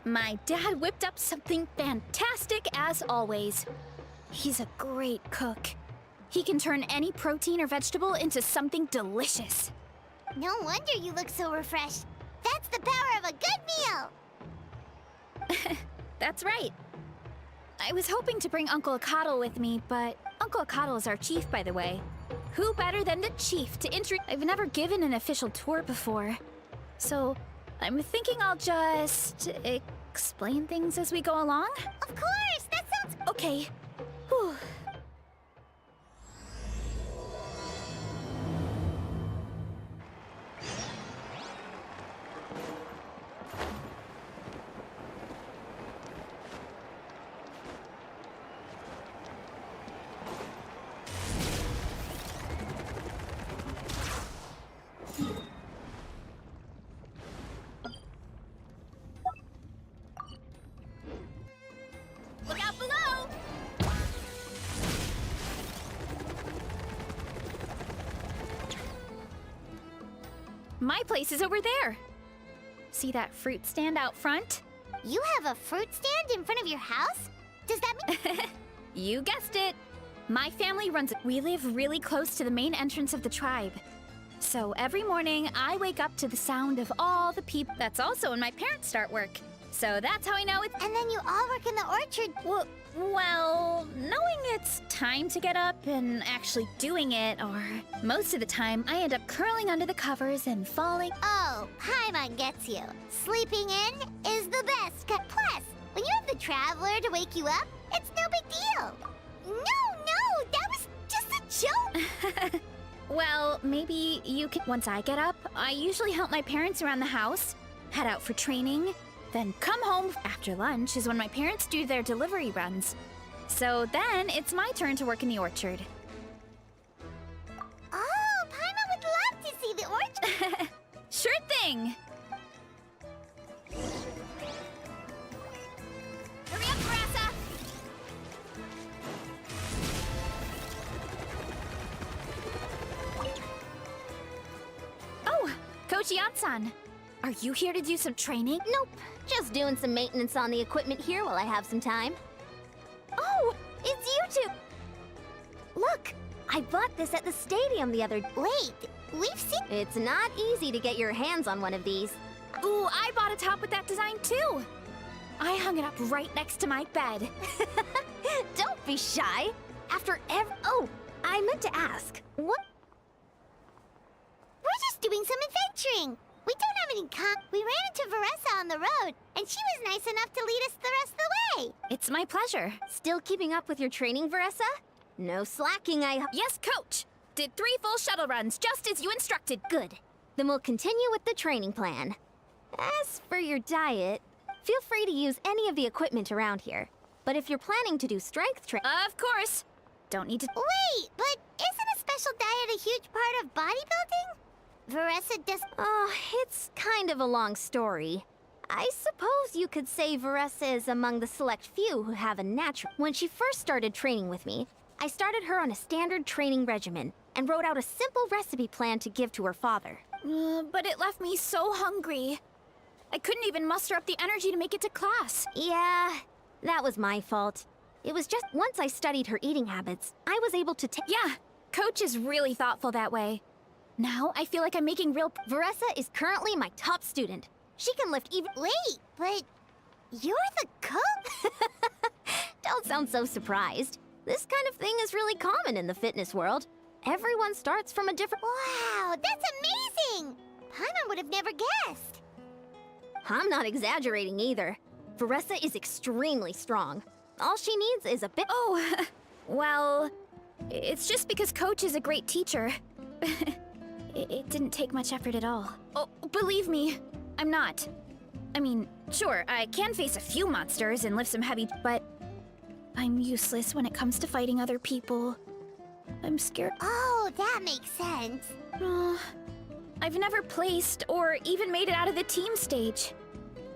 My dad whipped up something fantastic as always. He's a great cook. He can turn any protein or vegetable into something delicious. No wonder you look so refreshed. That's the power of a good meal! That's right. I was hoping to bring Uncle Acatl with me, but Uncle Acatl is our chief, by the way. Who better than the chief to I've never given an official tour before. So, I'm thinking I'll just explain things as we go along? Of course! That sounds... Okay. Whew. Look out below! My place is over there. See that fruit stand out front? You have a fruit stand in front of your house? Does that mean... You guessed it. My family runs it. We live really close to the main entrance of the tribe. So every morning, I wake up to the sound of all the people. That's also when my parents start work. So that's how I know it's... And then you all work in the orchard. Well, knowing it's time to get up and actually doing it, or most of the time, I end up curling under the covers and falling. Oh, Paimon gets you. Sleeping in is the best. Plus, when you have the traveler to wake you up, it's no big deal. No, that was just a joke. Well, maybe you could... Once I get up, I usually help my parents around the house, head out for training, then come home. After lunch is when my parents do their delivery runs. So then it's my turn to work in the orchard. Oh, Paimon would love to see the orchard. Sure thing! Hurry up, Veresa! Oh, Coach Yansan, are you here to do some training? Nope, just doing some maintenance on the equipment here while I have some time. Oh, it's you two! Look, I bought this at the stadium the other... Wait, we've seen... It's not easy to get your hands on one of these. Ooh, I bought a top with that design too! I hung it up right next to my bed. Don't be shy. After Oh, I meant to ask, what? We're just doing some adventuring. We don't have any We ran into Veresa on the road, and she was nice enough to lead us the rest of the way. It's my pleasure. Still keeping up with your training, Veresa? No slacking, Yes, Coach! Did 3 full shuttle runs, just as you instructed. Good. Then we'll continue with the training plan. As for your diet, feel free to use any of the equipment around here. But if you're planning to do strength training... Of course. Don't need to... Wait, but isn't a special diet a huge part of bodybuilding? Veresa does... Oh, it's kind of a long story. I suppose you could say Veresa is among the select few who have a natural... When she first started training with me, I started her on a standard training regimen and wrote out a simple recipe plan to give to her father. But it left me so hungry. I couldn't even muster up the energy to make it to class. Yeah, that was my fault. It was just once I studied her eating habits, I was able to Yeah, Coach is really thoughtful that way. Now I feel like I'm making real... Veresa is currently my top student. She can lift even... Wait, but you're the cook? Don't sound so surprised. This kind of thing is really common in the fitness world. Everyone starts from a different... Wow, that's amazing! Paimon would have never guessed. I'm not exaggerating either. Veresa is extremely strong. All she needs is a bit... Oh, well, it's just because Coach is a great teacher. It didn't take much effort at all. Oh, believe me, I'm not. I mean, sure, I can face a few monsters and lift some heavy, but I'm useless when it comes to fighting other people. I'm scared. Oh, that makes sense. I've never placed or even made it out of the team stage.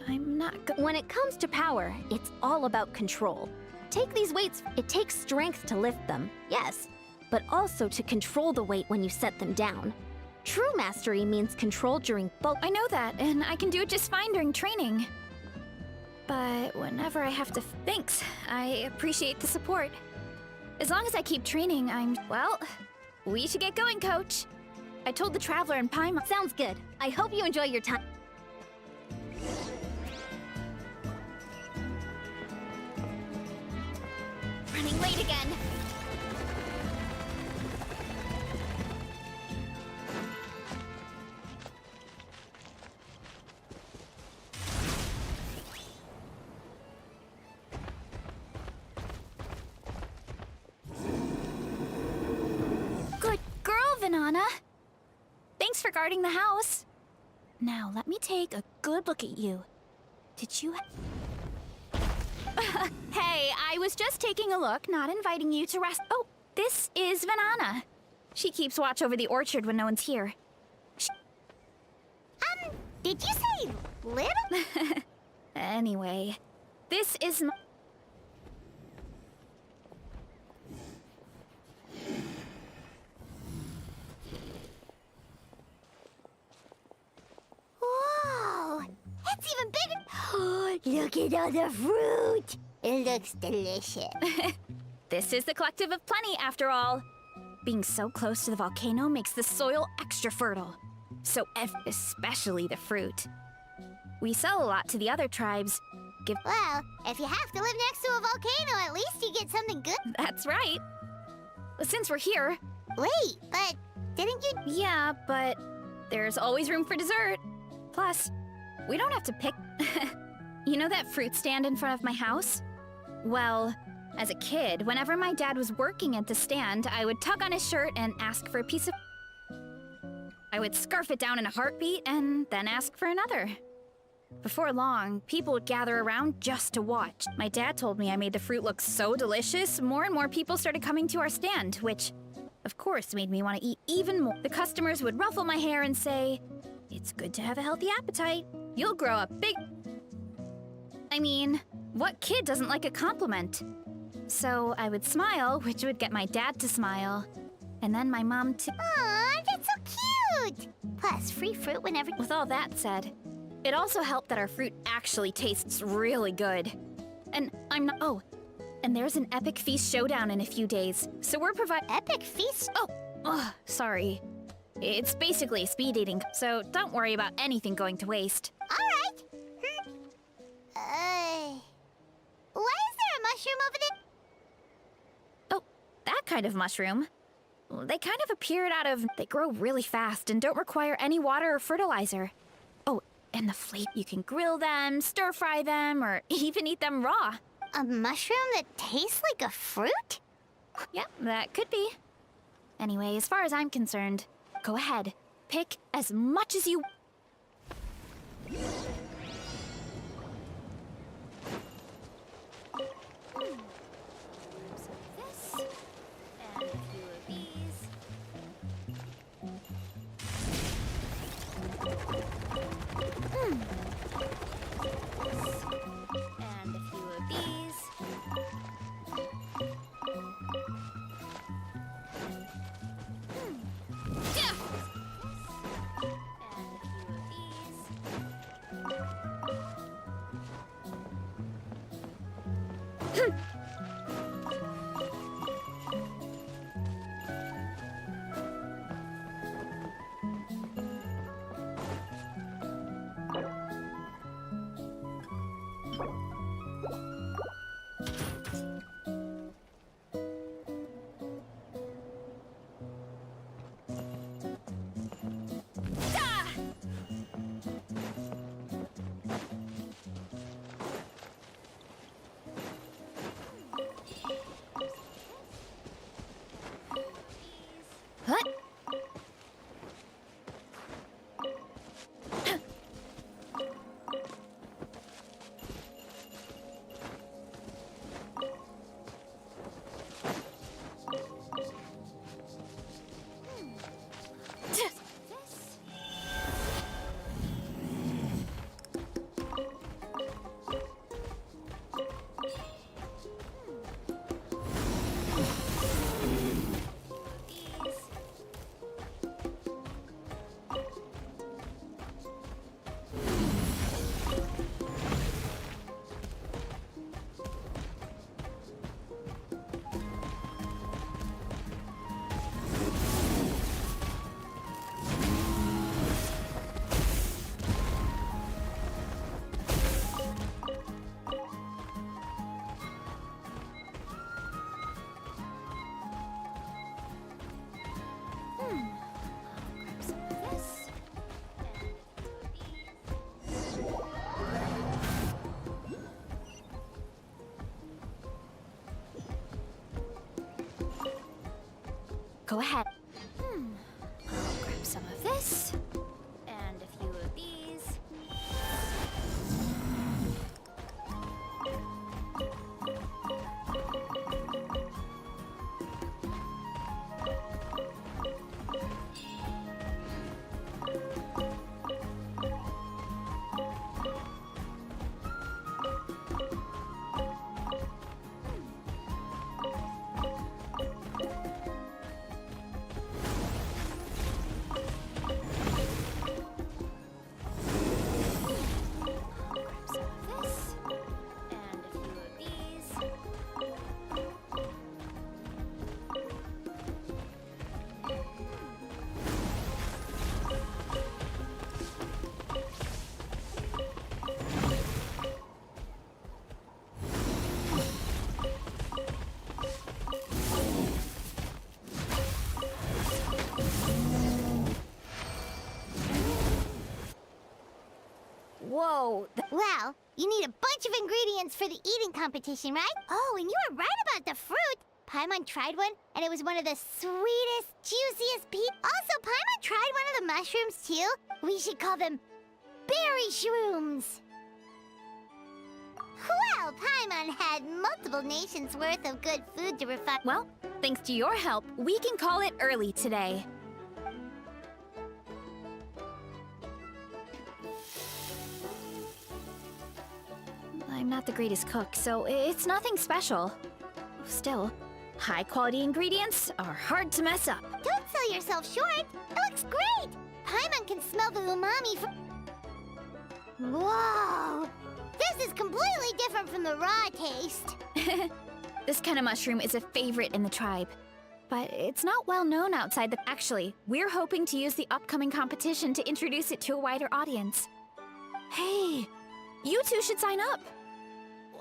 I'm not When it comes to power, it's all about control. Take these weights. It takes strength to lift them, yes, but also to control the weight when you set them down. True mastery means control during both. I know that, and I can do it just fine during training. but whenever I have to... Thanks. I appreciate the support. As long as I keep training, well, we should get going, Coach. I told the Traveler and Paimon... Sounds good. I hope you enjoy your time. Running late again. Good girl, Vanana. Thanks for guarding the house. Now, let me take a good look at you. Did you... Hey, I was just taking a look, not inviting you to rest. Oh, this is Vanana. She keeps watch over the orchard when no one's here. Did you say little? Anyway, this is Whoa! It's even bigger! Look at all the fruit! It looks delicious. This is the Collective of Plenty, after all. Being so close to the volcano makes the soil extra fertile. So especially the fruit. We sell a lot to the other tribes. Well, if you have to live next to a volcano, at least you get something good. That's right. Since we're here... Wait, but didn't you... Yeah, but there's always room for dessert. Plus, we don't have to pick... You know that fruit stand in front of my house? Well, as a kid, whenever my dad was working at the stand, I would tug on his shirt and ask for a piece of... I would scarf it down in a heartbeat and then ask for another. Before long, people would gather around just to watch. My dad told me I made the fruit look so delicious, more and more people started coming to our stand, which, of course, made me want to eat even more. The customers would ruffle my hair and say, "It's good to have a healthy appetite. You'll grow up big..." I mean, what kid doesn't like a compliment? So I would smile, which would get my dad to smile. And then my mom to... Aw, that's so cute! Plus, free fruit whenever... With all that said, it also helped that our fruit actually tastes really good. And I'm not... Oh, and there's an epic feast showdown in a few days, so we're Epic feast? Oh, sorry. It's basically a speed dating, so don't worry about anything going to waste. Alright. Why is there a mushroom over there? Oh, that kind of mushroom. They kind of appeared out of... They grow really fast and don't require any water or fertilizer. Oh, and the flavor... You can grill them, stir-fry them, or even eat them raw. A mushroom that tastes like a fruit? Yeah, that could be. Anyway, as far as I'm concerned, go ahead. Pick as much as you... Go ahead. I'll grab some of this. And a few of these. Whoa. Well, you need a bunch of ingredients for the eating competition, right? Oh, and you were right about the fruit. Paimon tried one, and it was one of the sweetest, juiciest Also, Paimon tried one of the mushrooms, too. We should call them berry shrooms. Well, Paimon had multiple nations' worth of good food to refine. Well, thanks to your help, we can call it early today. I'm not the greatest cook, so it's nothing special. Still, high-quality ingredients are hard to mess up. Don't sell yourself short. It looks great. Paimon can smell the umami from... Whoa! This is completely different from the raw taste. This kind of mushroom is a favorite in the tribe. But it's not well known outside the... Actually, we're hoping to use the upcoming competition to introduce it to a wider audience. Hey, you two should sign up.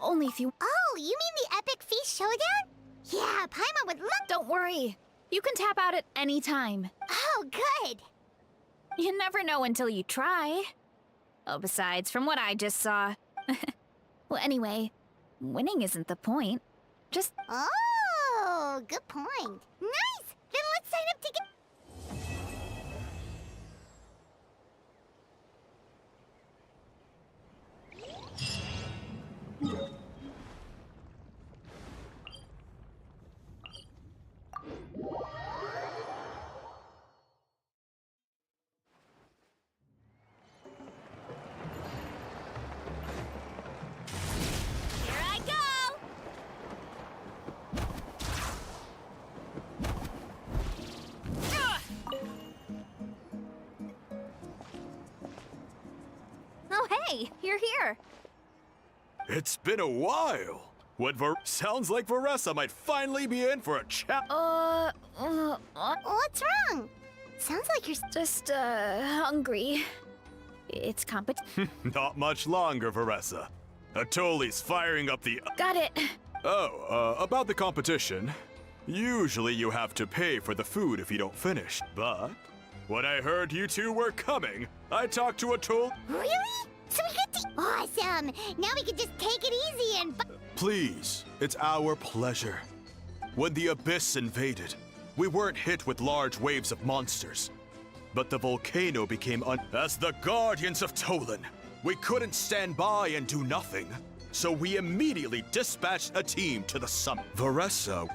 Only if you... Oh, you mean the Epic Feast Showdown? Yeah, Paimon would love... Don't worry. You can tap out at any time. Oh, good. You never know until you try. Oh, besides, from what I just saw... Well, anyway, winning isn't the point. Just... Oh, good point. Nice! Then let's sign up to get... Here I go! Oh, hey, you're here. It's been a while. Sounds like Veresa might finally be in for a chat. What's wrong? Sounds like you're... Just, hungry. It's Not much longer, Veresa. Atoli's firing up the... Got it. Oh, about the competition. Usually you have to pay for the food if you don't finish, but when I heard you two were coming, I talked to Atol... Really? So we get to... Awesome! Now we can just take it easy and... Please, it's our pleasure. When the Abyss invaded, we weren't hit with large waves of monsters. But the volcano became As the Guardians of Tolan, we couldn't stand by and do nothing. So we immediately dispatched a team to the summit. Veresa?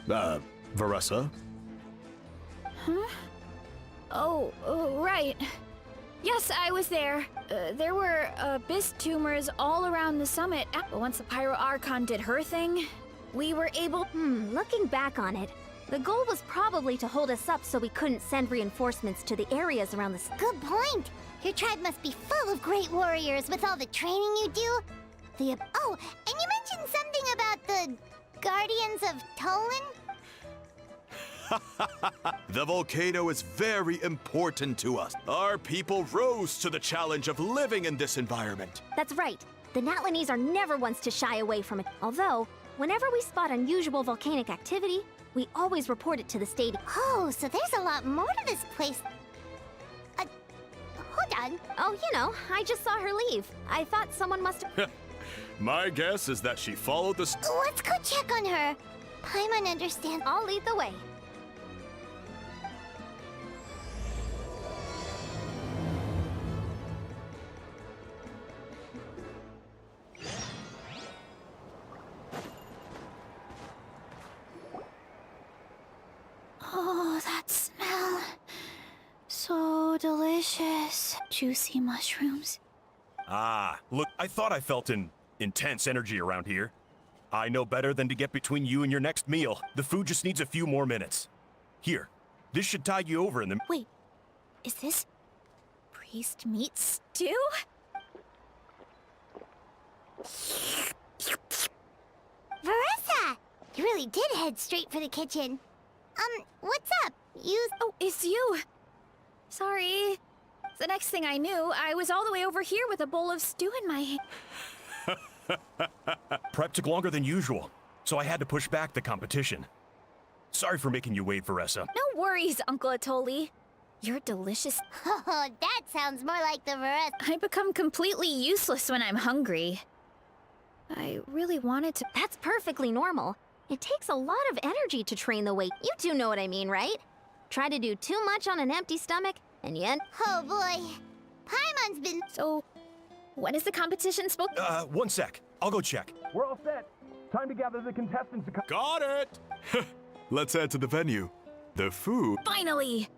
Oh, right. Yes, I was there. There were abyss tumors all around the summit. But once the Pyro Archon did her thing, we were able... Looking back on it, the goal was probably to hold us up so we couldn't send reinforcements to the areas around the... Good point! Your tribe must be full of great warriors with all the training you do. Oh, and you mentioned something about the Guardians of Tolan? The volcano is very important to us. Our people rose to the challenge of living in this environment. That's right. The Natlanese are never ones to shy away from it. Although, whenever we spot unusual volcanic activity, we always report it to the stadium. Oh, so there's a lot more to this place. Hold on. Oh, you know, I just saw her leave. I thought someone must have... My guess is that she followed the... Let's go check on her. Paimon understands. I'll lead the way. juicy mushrooms. Ah, look, I thought I felt an intense energy around here. I know better than to get between you and your next meal. The food just needs a few more minutes. Here, this should tide you over in the... Wait, is this priest meat stew? Veresa! You really did head straight for the kitchen. What's up? Oh, it's you. Sorry. The next thing I knew, I was all the way over here with a bowl of stew in my hand. Prep took longer than usual, so I had to push back the competition. Sorry for making you wait, Veresa. No worries, Uncle Atoli. You're delicious. Oh, that sounds more like the Veresa. I become completely useless when I'm hungry. I really wanted to... That's perfectly normal. It takes a lot of energy to train the way. You do know what I mean, right? Try to do too much on an empty stomach, and you end... Oh boy. Paimon's been... So, when is the competition supposed... 1 sec. I'll go check. We're all set. Time to gather the contestants to come. Got it! Let's head to the venue. The food... Finally!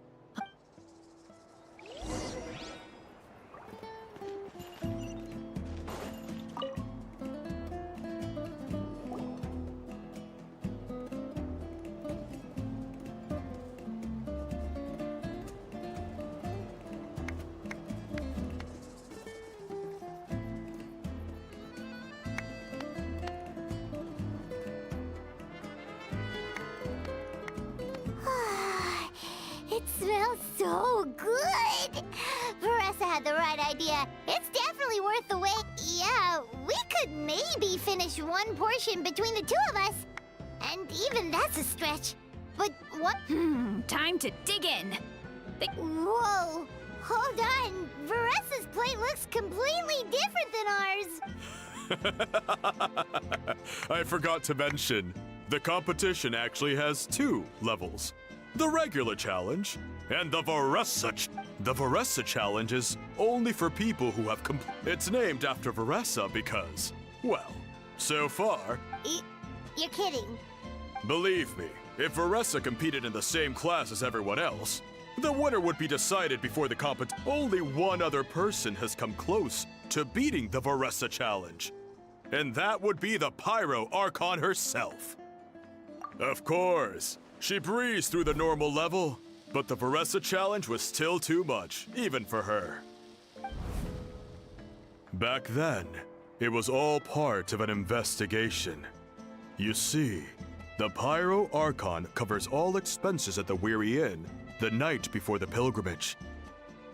It smells so good! Veresa had the right idea. It's definitely worth the wait. Yeah, we could maybe finish one portion between the two of us. And even that's a stretch. But what? Time to dig in. Whoa! Hold on! Veresa's plate looks completely different than ours! I forgot to mention, the competition actually has 2 levels. The regular challenge and the Veresa. The Veresa challenge is only for people who have It's named after Veresa because, well, so far... You're kidding. Believe me, if Veresa competed in the same class as everyone else, the winner would be decided before the competition. Only one other person has come close to beating the Veresa challenge, and that would be the Pyro Archon herself. Of course, she breezed through the normal level, but the Veresa challenge was still too much, even for her. Back then, it was all part of an investigation. You see, the Pyro Archon covers all expenses at the Weary Inn the night before the pilgrimage.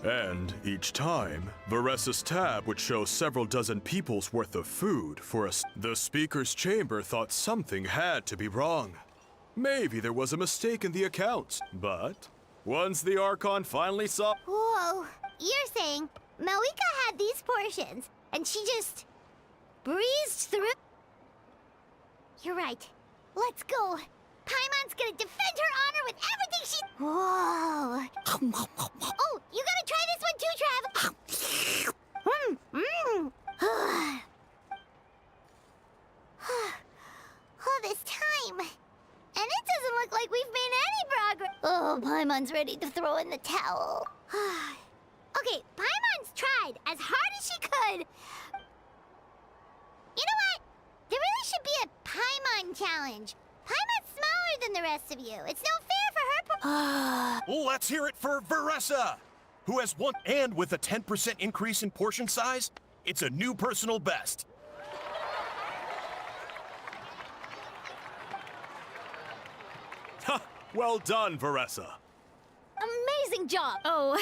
And each time, Veresa's tab would show several dozen people's worth of food for us. The speaker's chamber thought something had to be wrong. Maybe there was a mistake in the accounts, but once the Archon finally saw... Whoa, you're saying Malika had these portions, and she just breezed through? You're right. Let's go. Paimon's gonna defend her honor with everything she... Whoa. Oh, you gotta try this one too, Trav. All this time. And it doesn't look like we've made any progress. Oh, Paimon's ready to throw in the towel. Okay, Paimon's tried as hard as she could. You know what? There really should be a Paimon challenge. Paimon's smaller than the rest of you. It's no fair for her. Let's hear it for Veresa, who has one. And with a 10% increase in portion size, it's a new personal best. Well done, Veresa. Amazing job! Oh,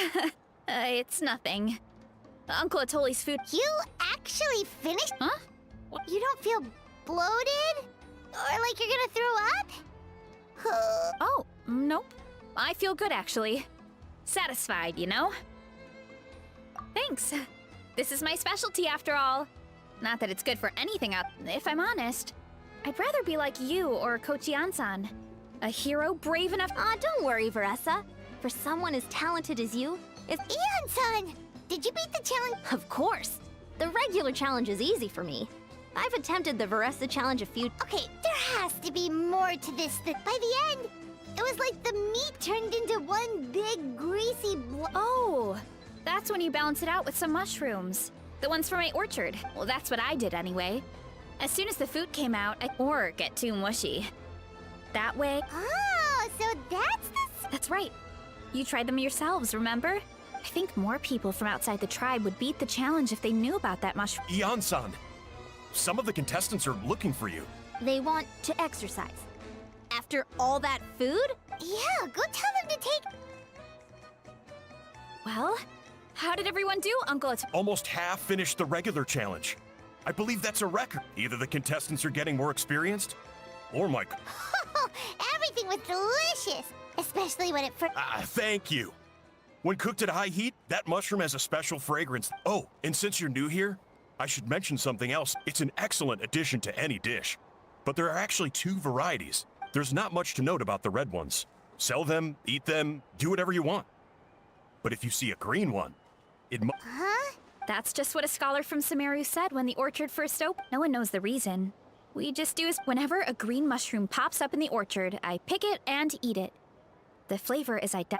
it's nothing. Uncle Atoli's food... You actually finished? Huh? You don't feel bloated? Or like you're gonna throw up? Oh, nope. I feel good, actually. Satisfied, you know? Thanks. This is my specialty, after all. Not that it's good for anything out, if I'm honest. I'd rather be like you or Kochi-an-san. A hero brave enough... Don't worry, Veresa. For someone as talented as you, if... Ian-san! Did you beat the challenge? Of course. The regular challenge is easy for me. I've attempted the Veresa challenge a few... Okay, there has to be more to this by the end, it was like the meat turned into one big greasy Oh, That's when you balance it out with some mushrooms. The ones from my orchard. Well, that's what I did anyway. As soon as the food came out, or get too mushy. That way... Oh, so that's the... That's right. You tried them yourselves, remember? I think more people from outside the tribe would beat the challenge if they knew about that mushroom. Ian-san, some of the contestants are looking for you. They want to exercise. After all that food? Yeah, go tell them to take... Well, how did everyone do, Uncle? Almost half finished the regular challenge. I believe that's a record. Either the contestants are getting more experienced, or my... Everything was delicious, especially when it first... Thank you. When cooked at high heat, that mushroom has a special fragrance. Oh, and since you're new here, I should mention something else. It's an excellent addition to any dish. But there are actually 2 varieties. There's not much to note about the red ones. Sell them, eat them, do whatever you want. But if you see a green one, it Huh? That's just what a scholar from Sumeru said when the orchard first opened. No one knows the reason. We just do is whenever a green mushroom pops up in the orchard, I pick it and eat it. The flavor is Okay,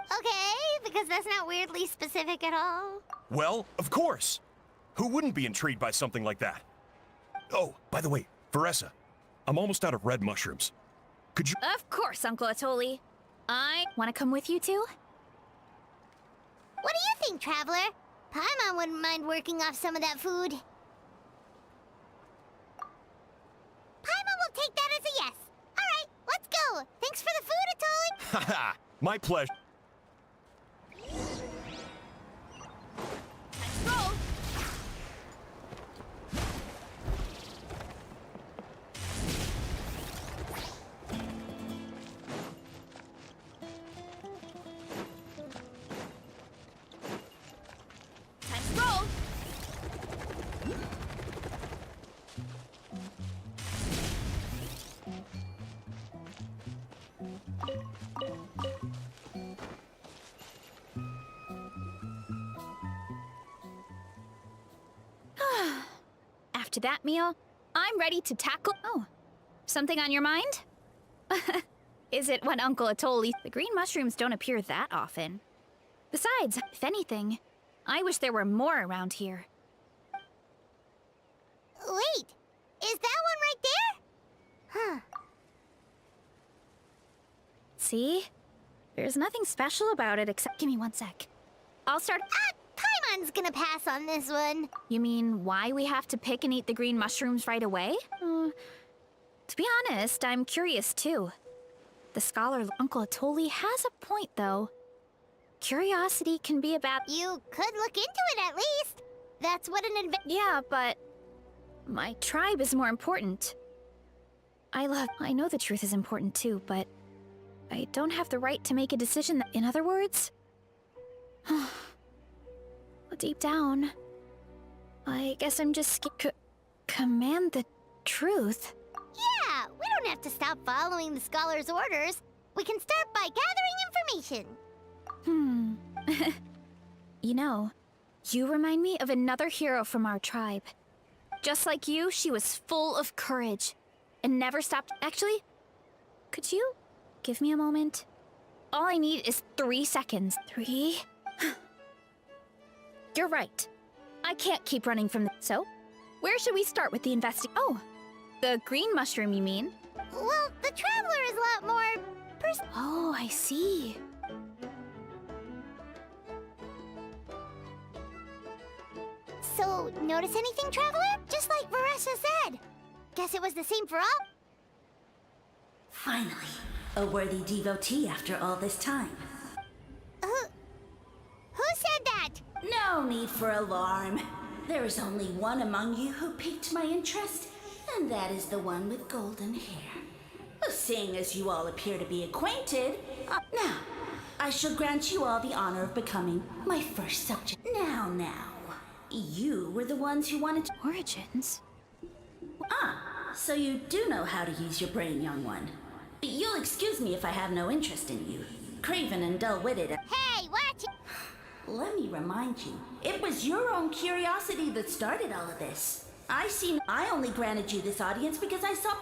because that's not weirdly specific at all. Well, of course. Who wouldn't be intrigued by something like that? Oh, by the way, Veresa, I'm almost out of red mushrooms. Could you... Of course, Uncle Atoli. I want to come with you too? What do you think, Traveler? Paimon wouldn't mind working off some of that food. Paimon will take that as a yes. All right, let's go. Thanks for the food, Atoli. Haha, my pleasure. Let's roll! Time to roll! After that meal, I'm ready to tackle... Oh, something on your mind? Is it what Uncle Atoli... The green mushrooms don't appear that often. Besides, if anything, I wish there were more around here. Wait, is that one right there? Huh. See? There's nothing special about it except... Give me one sec. I'll start... Paimon's gonna pass on this one. You mean why we have to pick and eat the green mushrooms right away? To be honest, I'm curious too. The scholar Uncle Atoli has a point though. Curiosity can be a bad... You could look into it at least. That's what an Yeah, but... my tribe is more important. I know the truth is important too, but... I don't have the right to make a decision that... In other words... Deep down... I guess I'm just command the truth. Yeah, we don't have to stop following the scholar's orders. We can start by gathering information. You know, you remind me of another hero from our tribe. Just like you, she was full of courage and never stopped. Actually, could you give me a moment? All I need is 3 seconds. 3? You're right. I can't keep running from the... So, where should we start with the Oh, the green mushroom, you mean? Well, the Traveler is a lot more... Oh, I see. So, notice anything, Traveler? Just like Veresa said. Guess it was the same for all? Finally, a worthy devotee after all this time. Who said that? No need for alarm. There is only one among you who piqued my interest, and that is the one with golden hair. Seeing as you all appear to be acquainted, now, I shall grant you all the honor of becoming my first subject. Now, you were the ones who wanted to... Origins? So you do know how to use your brain, young one. You'll excuse me if I have no interest in you. Craven and dull-witted. Hey, watch it! Let me remind you, it was your own curiosity that started all of this. I only granted you this audience because I saw...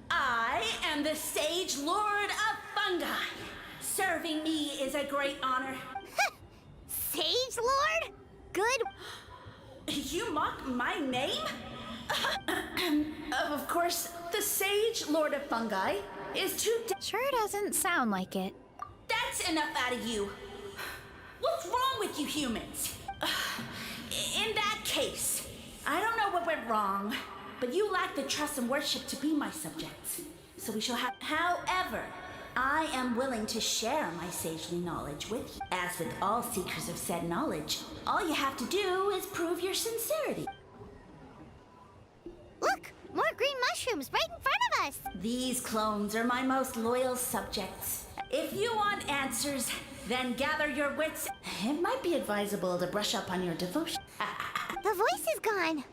I am the Sage Lord of Fungi. Serving me is a great honor. Sage Lord? Good. You mock my name? Of course, the Sage Lord of Fungi is too. Sure doesn't sound like it. That's enough out of you. What's wrong with you humans? In that case, I don't know what went wrong, but you lack the trust and worship to be my subjects. So we shall have. However, I am willing to share my sagely knowledge with you. As with all seekers of said knowledge, all you have to do is prove your sincerity. Look! More green mushrooms right in front of us! These clones are my most loyal subjects. If you want answers, then gather your wits. It might be advisable to brush up on your devotion. The voice is gone.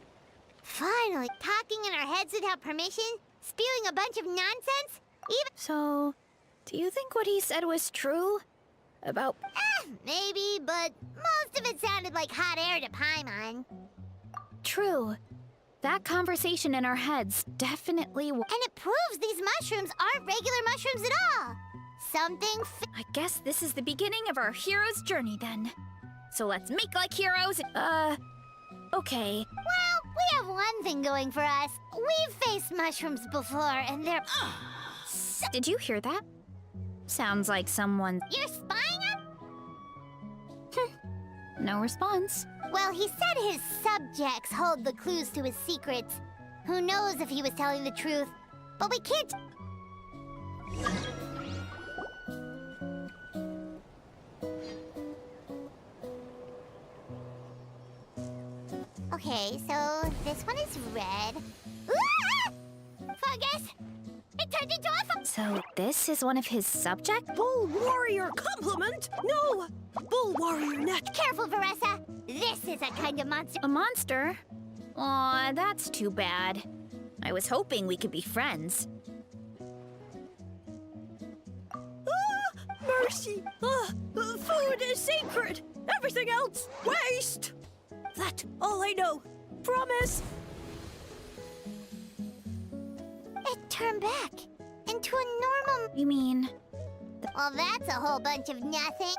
Finally, talking in our heads without permission, spewing a bunch of nonsense. Even So, do you think what he said was true? About... maybe, but most of it sounded like hot air to Paimon. True. That conversation in our heads definitely... And it proves these mushrooms aren't regular mushrooms at all. Something I guess this is the beginning of our hero's journey then. So let's make like heroes. Okay. Well, we have one thing going for us. We've faced mushrooms before, and they're... Did you hear that? Sounds like someone... You're spying on... No response. Well, he said his subjects hold the clues to his secrets. Who knows if he was telling the truth? But we can't... Okay, so this one is red. Ah! Fungus! It turned into a So this is one of his subjects? Bull warrior compliment? No! Bull warrior net. Careful, Veresa! This is a kind of monster. A monster? Aw, that's too bad. I was hoping we could be friends. Mercy! Food is sacred! Everything else, waste! That's all I know. Promise! It turned back into a normal... You mean... Well, that's a whole bunch of nothing.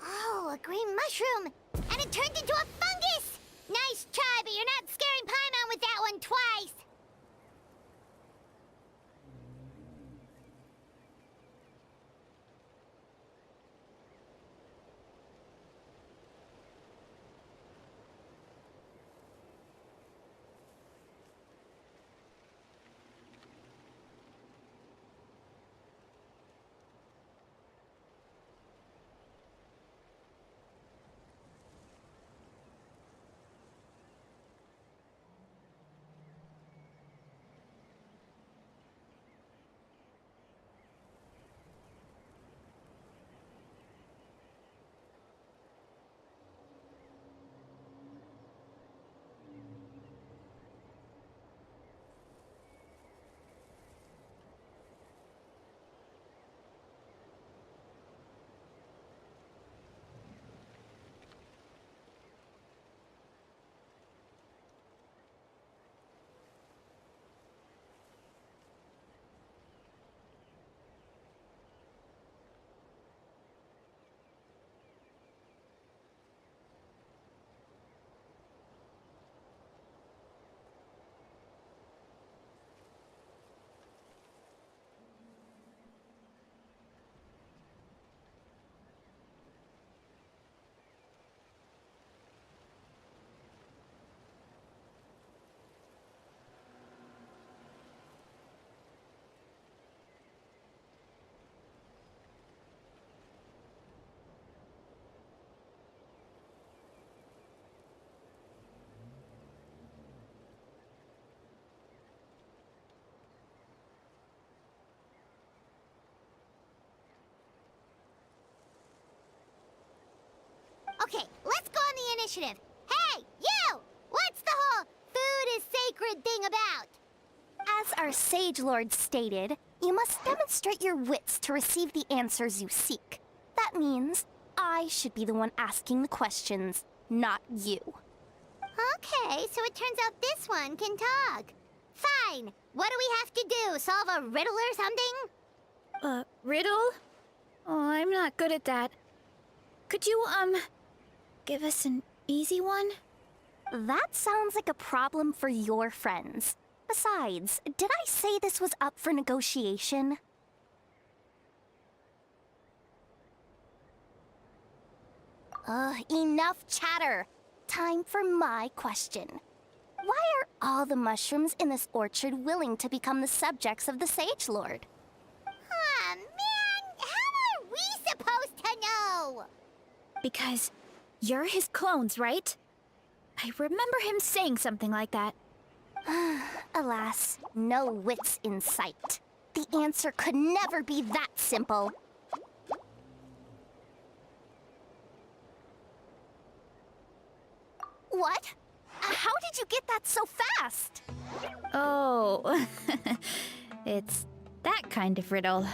Oh, a green mushroom! And it turned into a fungus! Nice try, but you're not scaring Paimon with that one twice! initiative. Hey, you! What's the whole food is sacred thing about? As our Sage Lord stated, you must demonstrate your wits to receive the answers you seek. That means I should be the one asking the questions, not you. Okay, so it turns out this one can talk. Fine. What do we have to do? Solve a riddle or something? Riddle? Oh, I'm not good at that. Could you, give us an easy one? That sounds like a problem for your friends. Besides, did I say this was up for negotiation? Enough chatter. Time for my question. Why are all the mushrooms in this orchard willing to become the subjects of the Sage Lord? Man, how are we supposed to know? Because you're his clones, right? I remember him saying something like that. Alas, no wits in sight. The answer could never be that simple. What? How did you get that so fast? Oh, it's that kind of riddle.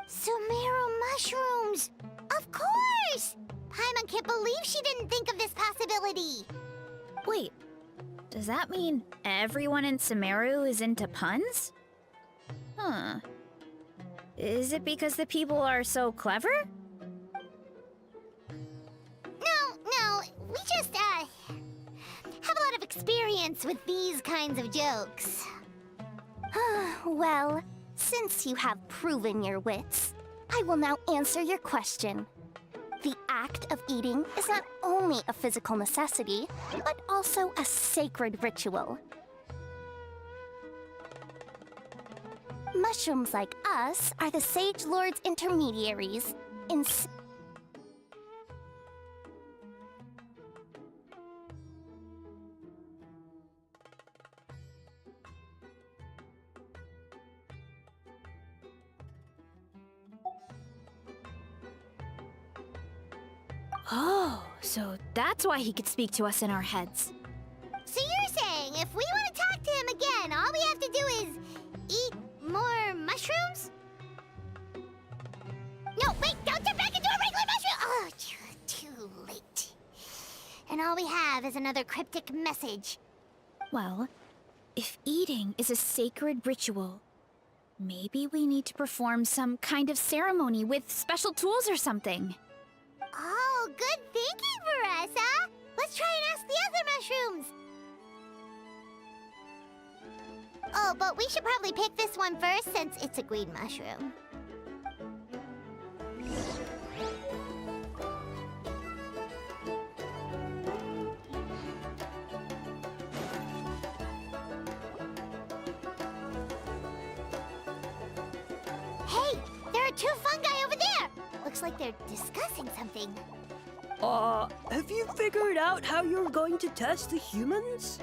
Sumeru mushrooms! Of course! Paimon can't believe she didn't think of this possibility. Wait, does that mean everyone in Sumeru is into puns? Huh. Is it because the people are so clever? No, we just, have a lot of experience with these kinds of jokes. Well, since you have proven your wits, I will now answer your question. The act of eating is not only a physical necessity, but also a sacred ritual. Mushrooms like us are the Sage Lord's intermediaries in... Oh, so that's why he could speak to us in our heads. So you're saying if we want to talk to him again, all we have to do is eat more mushrooms? No, wait, don't turn back into a regular mushroom! Oh, too late. And all we have is another cryptic message. Well, if eating is a sacred ritual, maybe we need to perform some kind of ceremony with special tools or something. Oh, good thinking, Veresa! Let's try and ask the other mushrooms! Oh, but we should probably pick this one first since it's a green mushroom. Hey, there are two fungi over there! Looks like they're discussing something. Have you figured out how you're going to test the humans?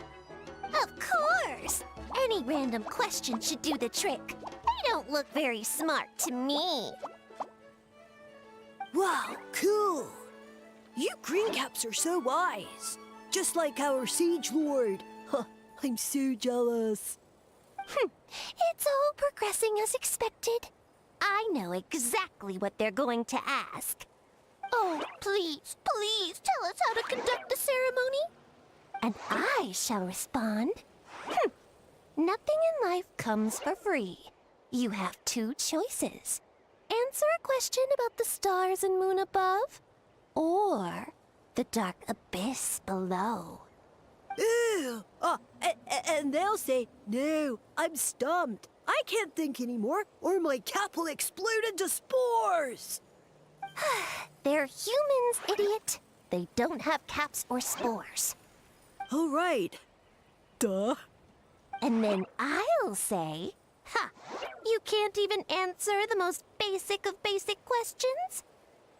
Of course! Any random question should do the trick. They don't look very smart to me. Wow, cool! You green caps are so wise. Just like our Sage Lord. Huh, I'm so jealous. It's all progressing as expected. I know exactly what they're going to ask. Oh, please, please tell us how to conduct the ceremony. And I shall respond. Nothing in life comes for free. You have two choices. Answer a question about the stars and moon above, or the dark abyss below. Ew! And they'll say, no, I'm stumped. I can't think anymore, or my cap will explode into spores! They're humans, idiot. They don't have caps or spores. All right. Duh. And then I'll say, you can't even answer the most basic of basic questions?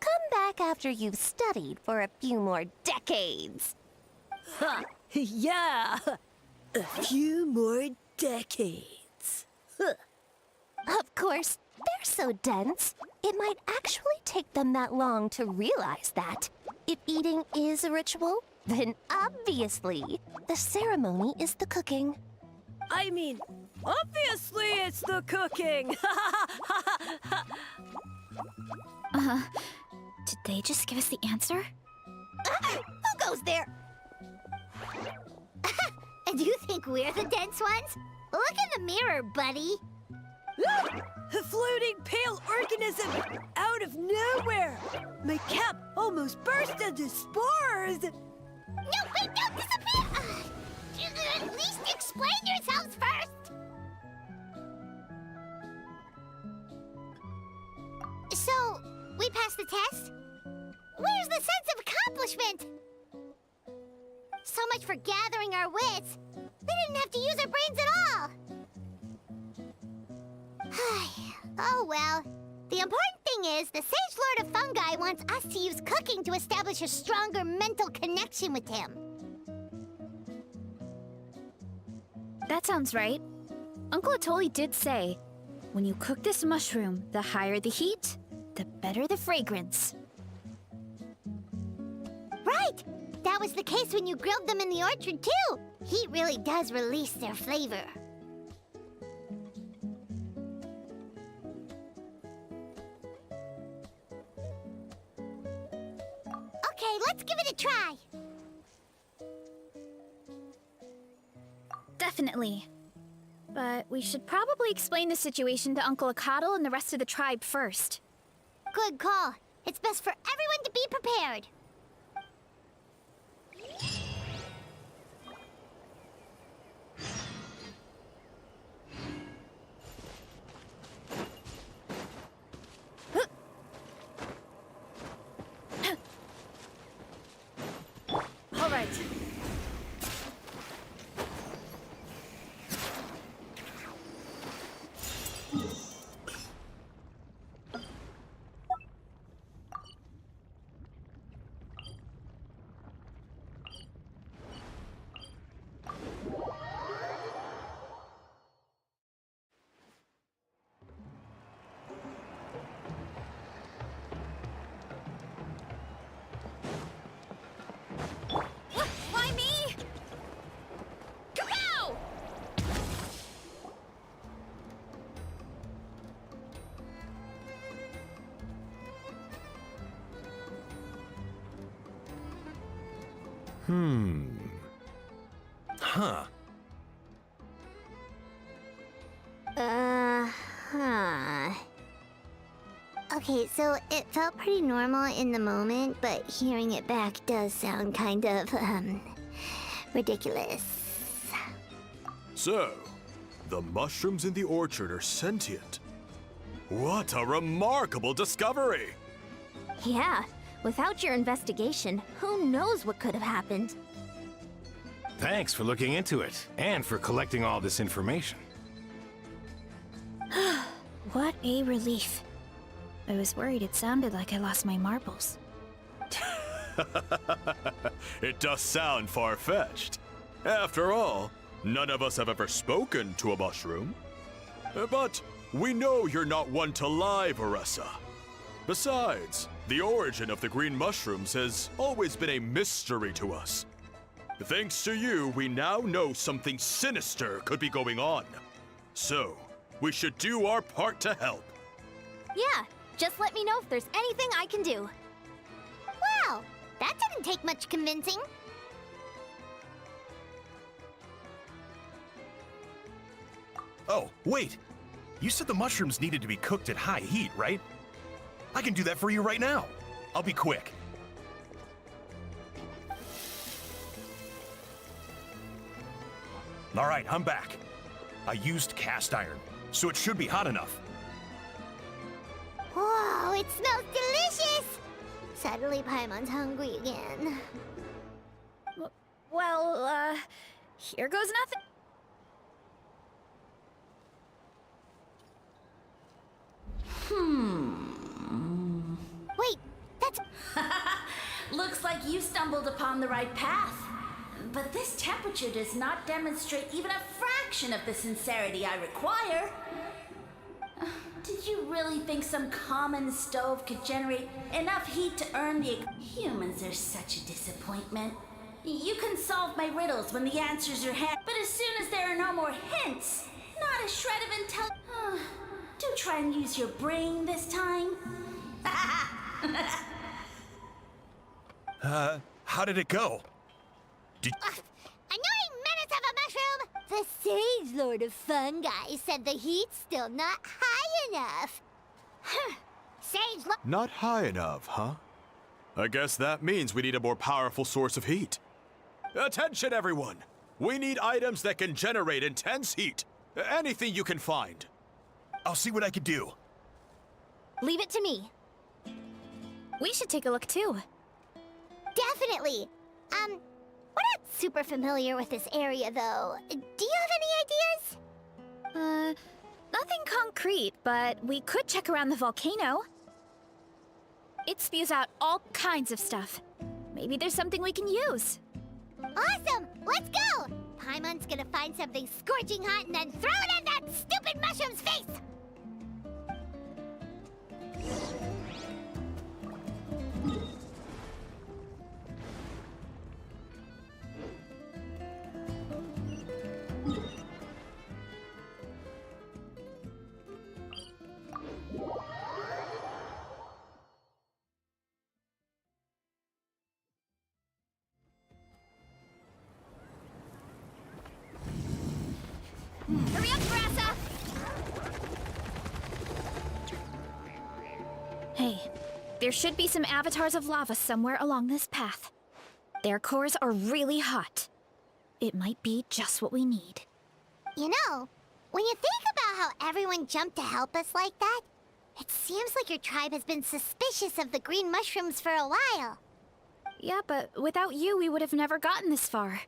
Come back after you've studied for a few more decades. Ha! Yeah! A few more decades. Of course, they're so dense, it might actually take them that long to realize that if eating is a ritual, Then obviously, the ceremony is the cooking. I mean, obviously it's the cooking! Did they just give us the answer? Who goes there? Do you think we're the dense ones? Look in the mirror, buddy. A floating pale organism out of nowhere! My cap almost burst into spores! No, wait, don't disappear! At least explain yourselves first! So, we passed the test? Where's the sense of accomplishment? So much for gathering our wits. We didn't have to use our brains at all. Oh well. The important thing is, the Sage Lord of Fungi wants us to use cooking to establish a stronger mental connection with him. That sounds right. Uncle Atoli did say, when you cook this mushroom, the higher the heat, the better the fragrance. Right! That was the case when you grilled them in the orchard, too! Heat really does release their flavor. Okay, let's give it a try! Definitely. But we should probably explain the situation to Uncle Akadal and the rest of the tribe first. Good call. It's best for everyone to be prepared. All right. Why me? Kapow! Huh. Huh. Okay, so it felt pretty normal in the moment, but hearing it back does sound kind of, ridiculous. So, the mushrooms in the orchard are sentient. What a remarkable discovery! Yeah, without your investigation, who knows what could have happened? Thanks for looking into it, and for collecting all this information. What a relief. I was worried it sounded like I lost my marbles. It does sound far-fetched. After all, none of us have ever spoken to a mushroom. But we know you're not one to lie, Veresa. Besides, the origin of the green mushrooms has always been a mystery to us. Thanks to you, we now know something sinister could be going on. So, we should do our part to help. Yeah, just let me know if there's anything I can do. Wow, that didn't take much convincing. Oh, wait! You said the mushrooms needed to be cooked at high heat, right? I can do that for you right now. I'll be quick. All right, I'm back. I used cast iron, so it should be hot enough. Whoa, it smells delicious! Suddenly Paimon's hungry again. Well, here goes nothing. Wait, that's... Looks like you stumbled upon the right path. But this temperature does not demonstrate even a fraction of the sincerity I require. Did you really think some common stove could generate enough heat to earn the... Humans are such a disappointment. You can solve my riddles when the answers are but as soon as there are no more hints, not a shred of intel. Do try and use your brain this time. How did it go? Annoying menace of a mushroom! The Sage Lord of Fungi said the heat's still not high enough. Sage Lord... Not high enough, huh? I guess that means we need a more powerful source of heat. Attention, everyone! We need items that can generate intense heat. Anything you can find. I'll see what I can do. Leave it to me. We should take a look too. Definitely. We're not super familiar with this area, though. Do you have any ideas? Nothing concrete, but we could check around the volcano. It spews out all kinds of stuff. Maybe there's something we can use. Awesome! Let's go! Paimon's gonna find something scorching hot and then throw it in that stupid mushroom's face! Hurry up, Veresa! Hey, there should be some avatars of lava somewhere along this path. Their cores are really hot. It might be just what we need. You know, when you think about how everyone jumped to help us like that, it seems like your tribe has been suspicious of the green mushrooms for a while. Yeah, but without you, we would have never gotten this far.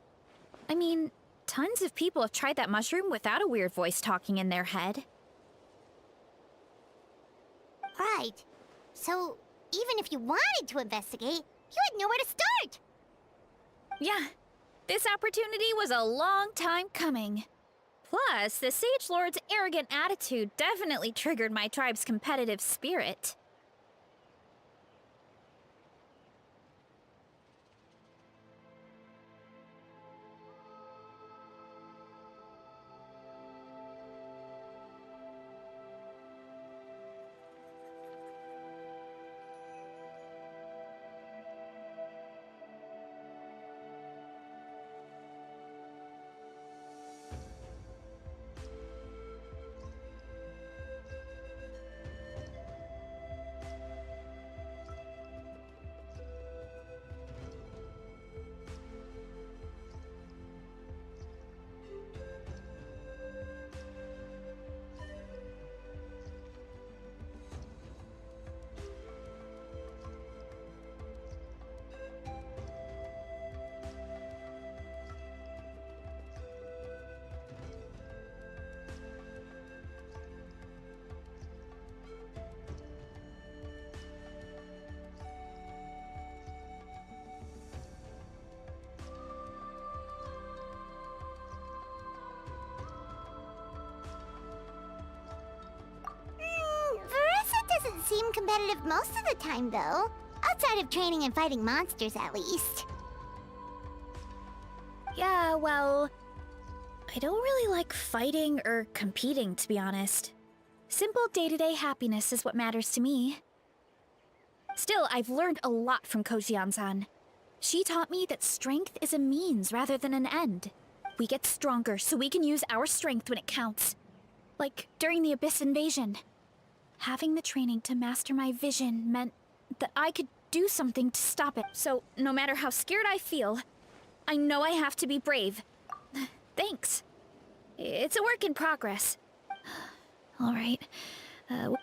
I mean, tons of people have tried that mushroom without a weird voice talking in their head. Right. So, even if you wanted to investigate, you had nowhere to start! Yeah, this opportunity was a long time coming. Plus, the Sage Lord's arrogant attitude definitely triggered my tribe's competitive spirit. Seem competitive most of the time, though. Outside of training and fighting monsters, at least. Yeah, well, I don't really like fighting or competing, to be honest. Simple day-to-day happiness is what matters to me. Still, I've learned a lot from Kojian-san. She taught me that strength is a means rather than an end. We get stronger so we can use our strength when it counts. Like during the Abyss invasion. Having the training to master my vision meant that I could do something to stop it. So, no matter how scared I feel, I know I have to be brave. Thanks. It's a work in progress. All right. Hurry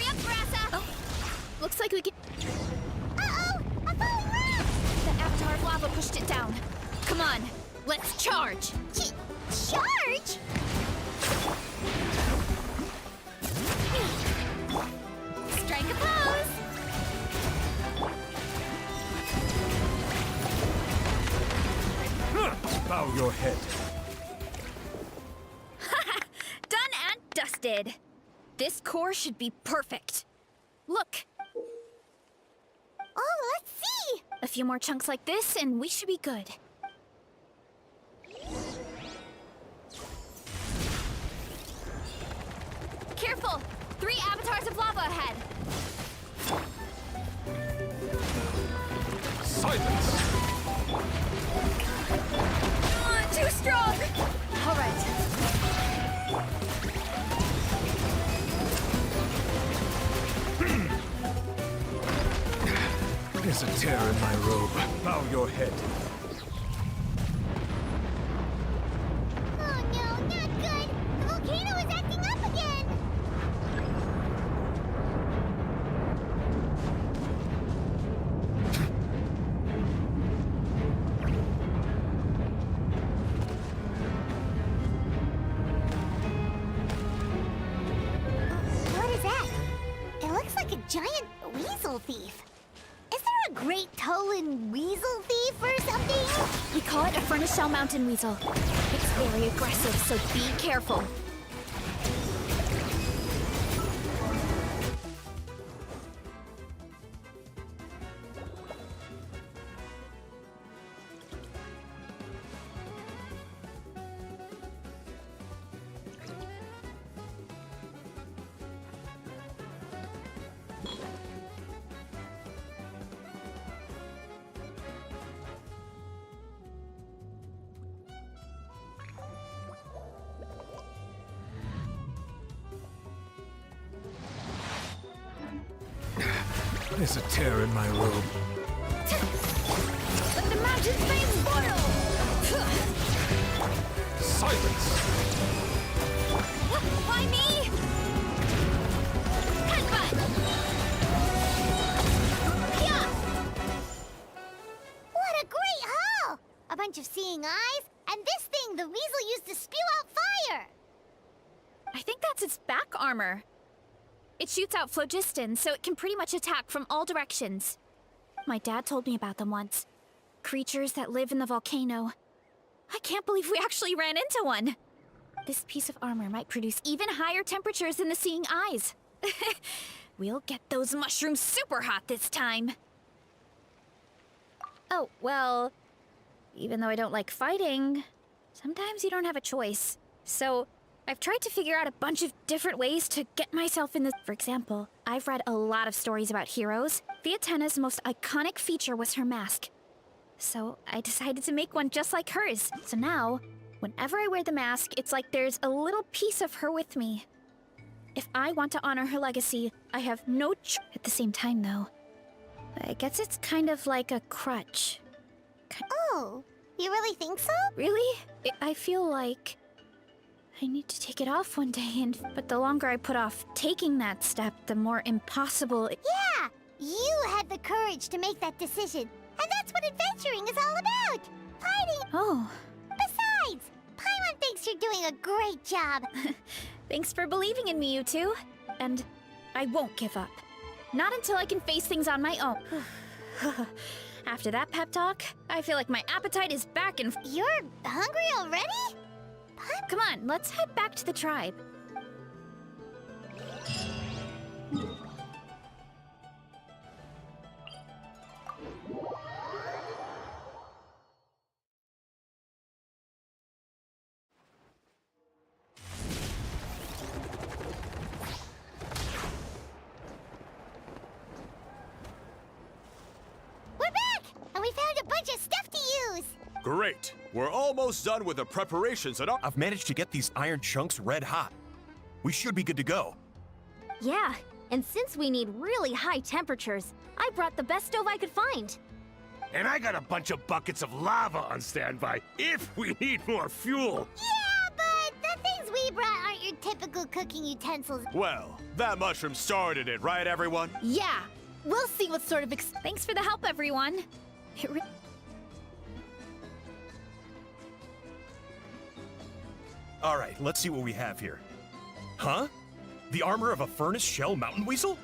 up, Veresa! Oh, looks like we can... Uh-oh! A falling rock! The avatar of lava pushed it down. Come on, let's charge! Charge? Strike a pose! Bow your head. Done and dusted. This core should be perfect. Look, Oh, let's see! A few more chunks like this, and we should be good. Careful! 3 avatars of lava ahead! Silence! Too strong! All right. There's a tear in my robe. Bow your head. Oh no, not good! The volcano is acting up again! What is that? It looks like a giant weasel thief. Is there a great Tolan weasel thief or something? We call it a Furnace Shell Mountain Weasel. It's very aggressive, so be careful. There's a tear in my robe. Let the mountain flames boil! Silence! Why me? Headbutt! Yeah! What a great haul! A bunch of seeing eyes, and this thing the weasel used to spew out fire! I think that's its back armor. It shoots out phlogiston, so it can pretty much attack from all directions. My dad told me about them once. Creatures that live in the volcano. I can't believe we actually ran into one. This piece of armor might produce even higher temperatures than the seeing eyes. We'll get those mushrooms super hot this time. Oh, well, even though I don't like fighting, sometimes you don't have a choice. So I've tried to figure out a bunch of different ways to get myself in the... For example, I've read a lot of stories about heroes. Theatena's most iconic feature was her mask. So I decided to make one just like hers. So now, whenever I wear the mask, it's like there's a little piece of her with me. If I want to honor her legacy, I have no At the same time, though, I guess it's kind of like a crutch. Oh, you really think so? Really? I feel like I need to take it off one day, but the longer I put off taking that step, the more impossible Yeah! You had the courage to make that decision. And that's what adventuring is all about! Fighting! Oh. Besides, Paimon thinks you're doing a great job. Thanks for believing in me, you two. And I won't give up. Not until I can face things on my own. After that pep talk, I feel like my appetite is back and... You're hungry already? Come on, let's head back to the tribe. We're back! And we found a bunch of stuff to use! Great! We're almost done with the preparations and I've managed to get these iron chunks red hot. We should be good to go. Yeah, and since we need really high temperatures, I brought the best stove I could find. And I got a bunch of buckets of lava on standby if we need more fuel. Yeah, but the things we brought aren't your typical cooking utensils. Well, that mushroom started it, right, everyone? Yeah, we'll see what sort of Thanks for the help, everyone. All right, let's see what we have here. Huh? The armor of a furnace shell mountain weasel?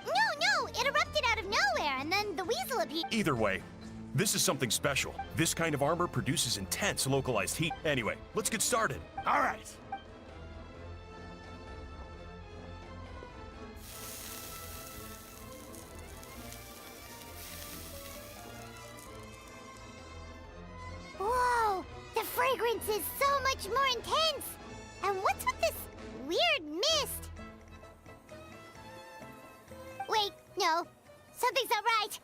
No, it erupted out of nowhere, and then the weasel appeared. Either way, this is something special. This kind of armor produces intense localized heat. Anyway, let's get started. All right. appearance is so much more intense. And what's with this weird mist? Wait, no. Something's not right.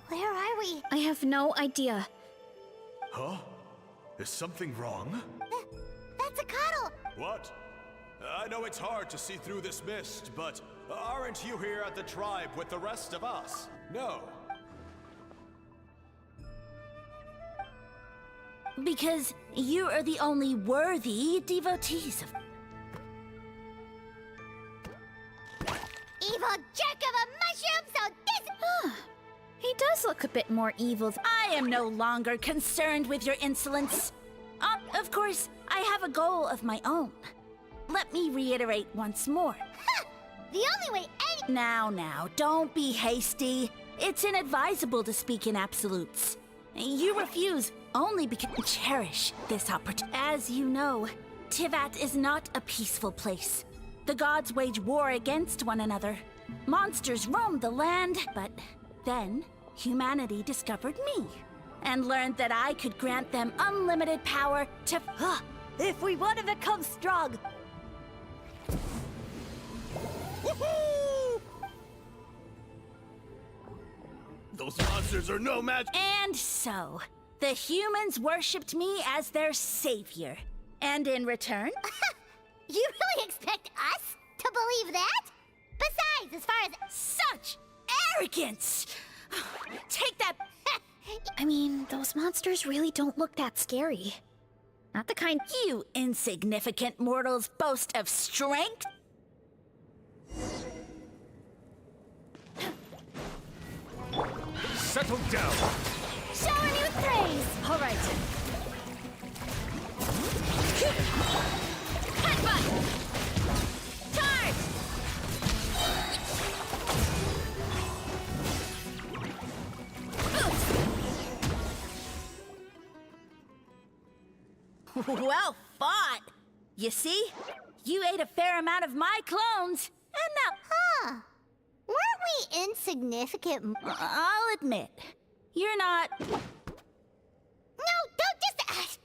Where are we? I have no idea. Huh? Is something wrong? That's a cuddle! What? I know it's hard to see through this mist, but aren't you here at the tribe with the rest of us? No. Because you are the only worthy devotees of... Evil jerk of a mushroom, so this... He does look a bit more evil. I am no longer concerned with your insolence. Of course, I have a goal of my own. Let me reiterate once more. The only way any... Now, don't be hasty. It's inadvisable to speak in absolutes. You refuse only because you cherish this opportunity. As you know, Tivat is not a peaceful place. The gods wage war against one another. Monsters roam the land, but then humanity discovered me and learned that I could grant them unlimited power to... If we want to become strong... Woohoo! Those monsters are no match. And so, the humans worshipped me as their savior. And in return... You really expect us to believe that? Besides, as far as... Such arrogance! Take that... I mean, those monsters really don't look that scary. Not the kind... You insignificant mortals boast of strength? Settle down. Shower me with praise! All right. Headbutt! Charge! Well fought! You see? You ate a fair amount of my clones, and now... Huh. Weren't we insignificant? I'll admit, you're not... No, don't just...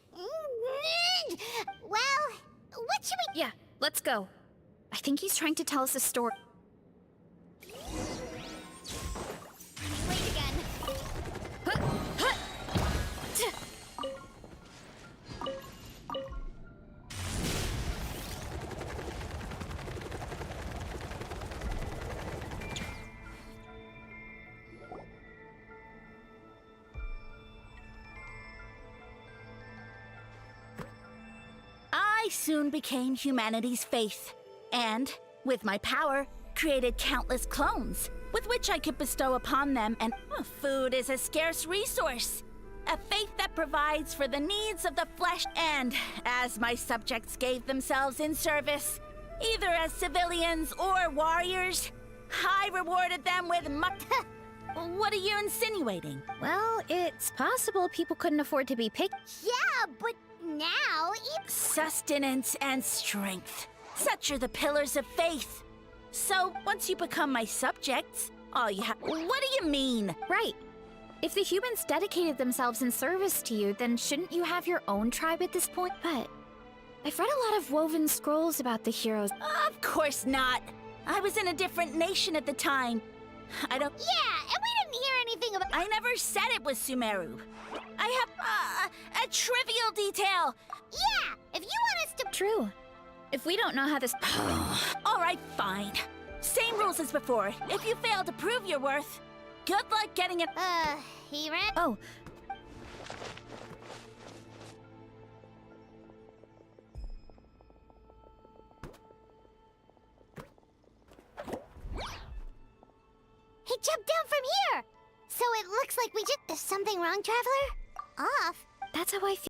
Well, what should we... Yeah, let's go. I think he's trying to tell us a story. Wait again. I soon became humanity's faith, and, with my power, created countless clones, with which I could bestow upon them, and food is a scarce resource. A faith that provides for the needs of the flesh, and as my subjects gave themselves in service, either as civilians or warriors, I rewarded them with What are you insinuating? Well, it's possible people couldn't afford to be picked. Yeah, but now... Sustenance and strength. Such are the pillars of faith. So, once you become my subjects, all you have... What do you mean? Right. If the humans dedicated themselves in service to you, then shouldn't you have your own tribe at this point? But I've read a lot of woven scrolls about the heroes. Of course not. I was in a different nation at the time. I don't... Yeah, and we didn't hear anything about... I never said it was Sumeru. I have, a trivial detail. Yeah, if you want us to... True. If we don't know how this... All right, fine. Same rules as before. If you fail to prove your worth, good luck getting it. He ran. Oh. He jumped down from here! So it looks like we just... Is something wrong, Traveler? Off? That's how I feel.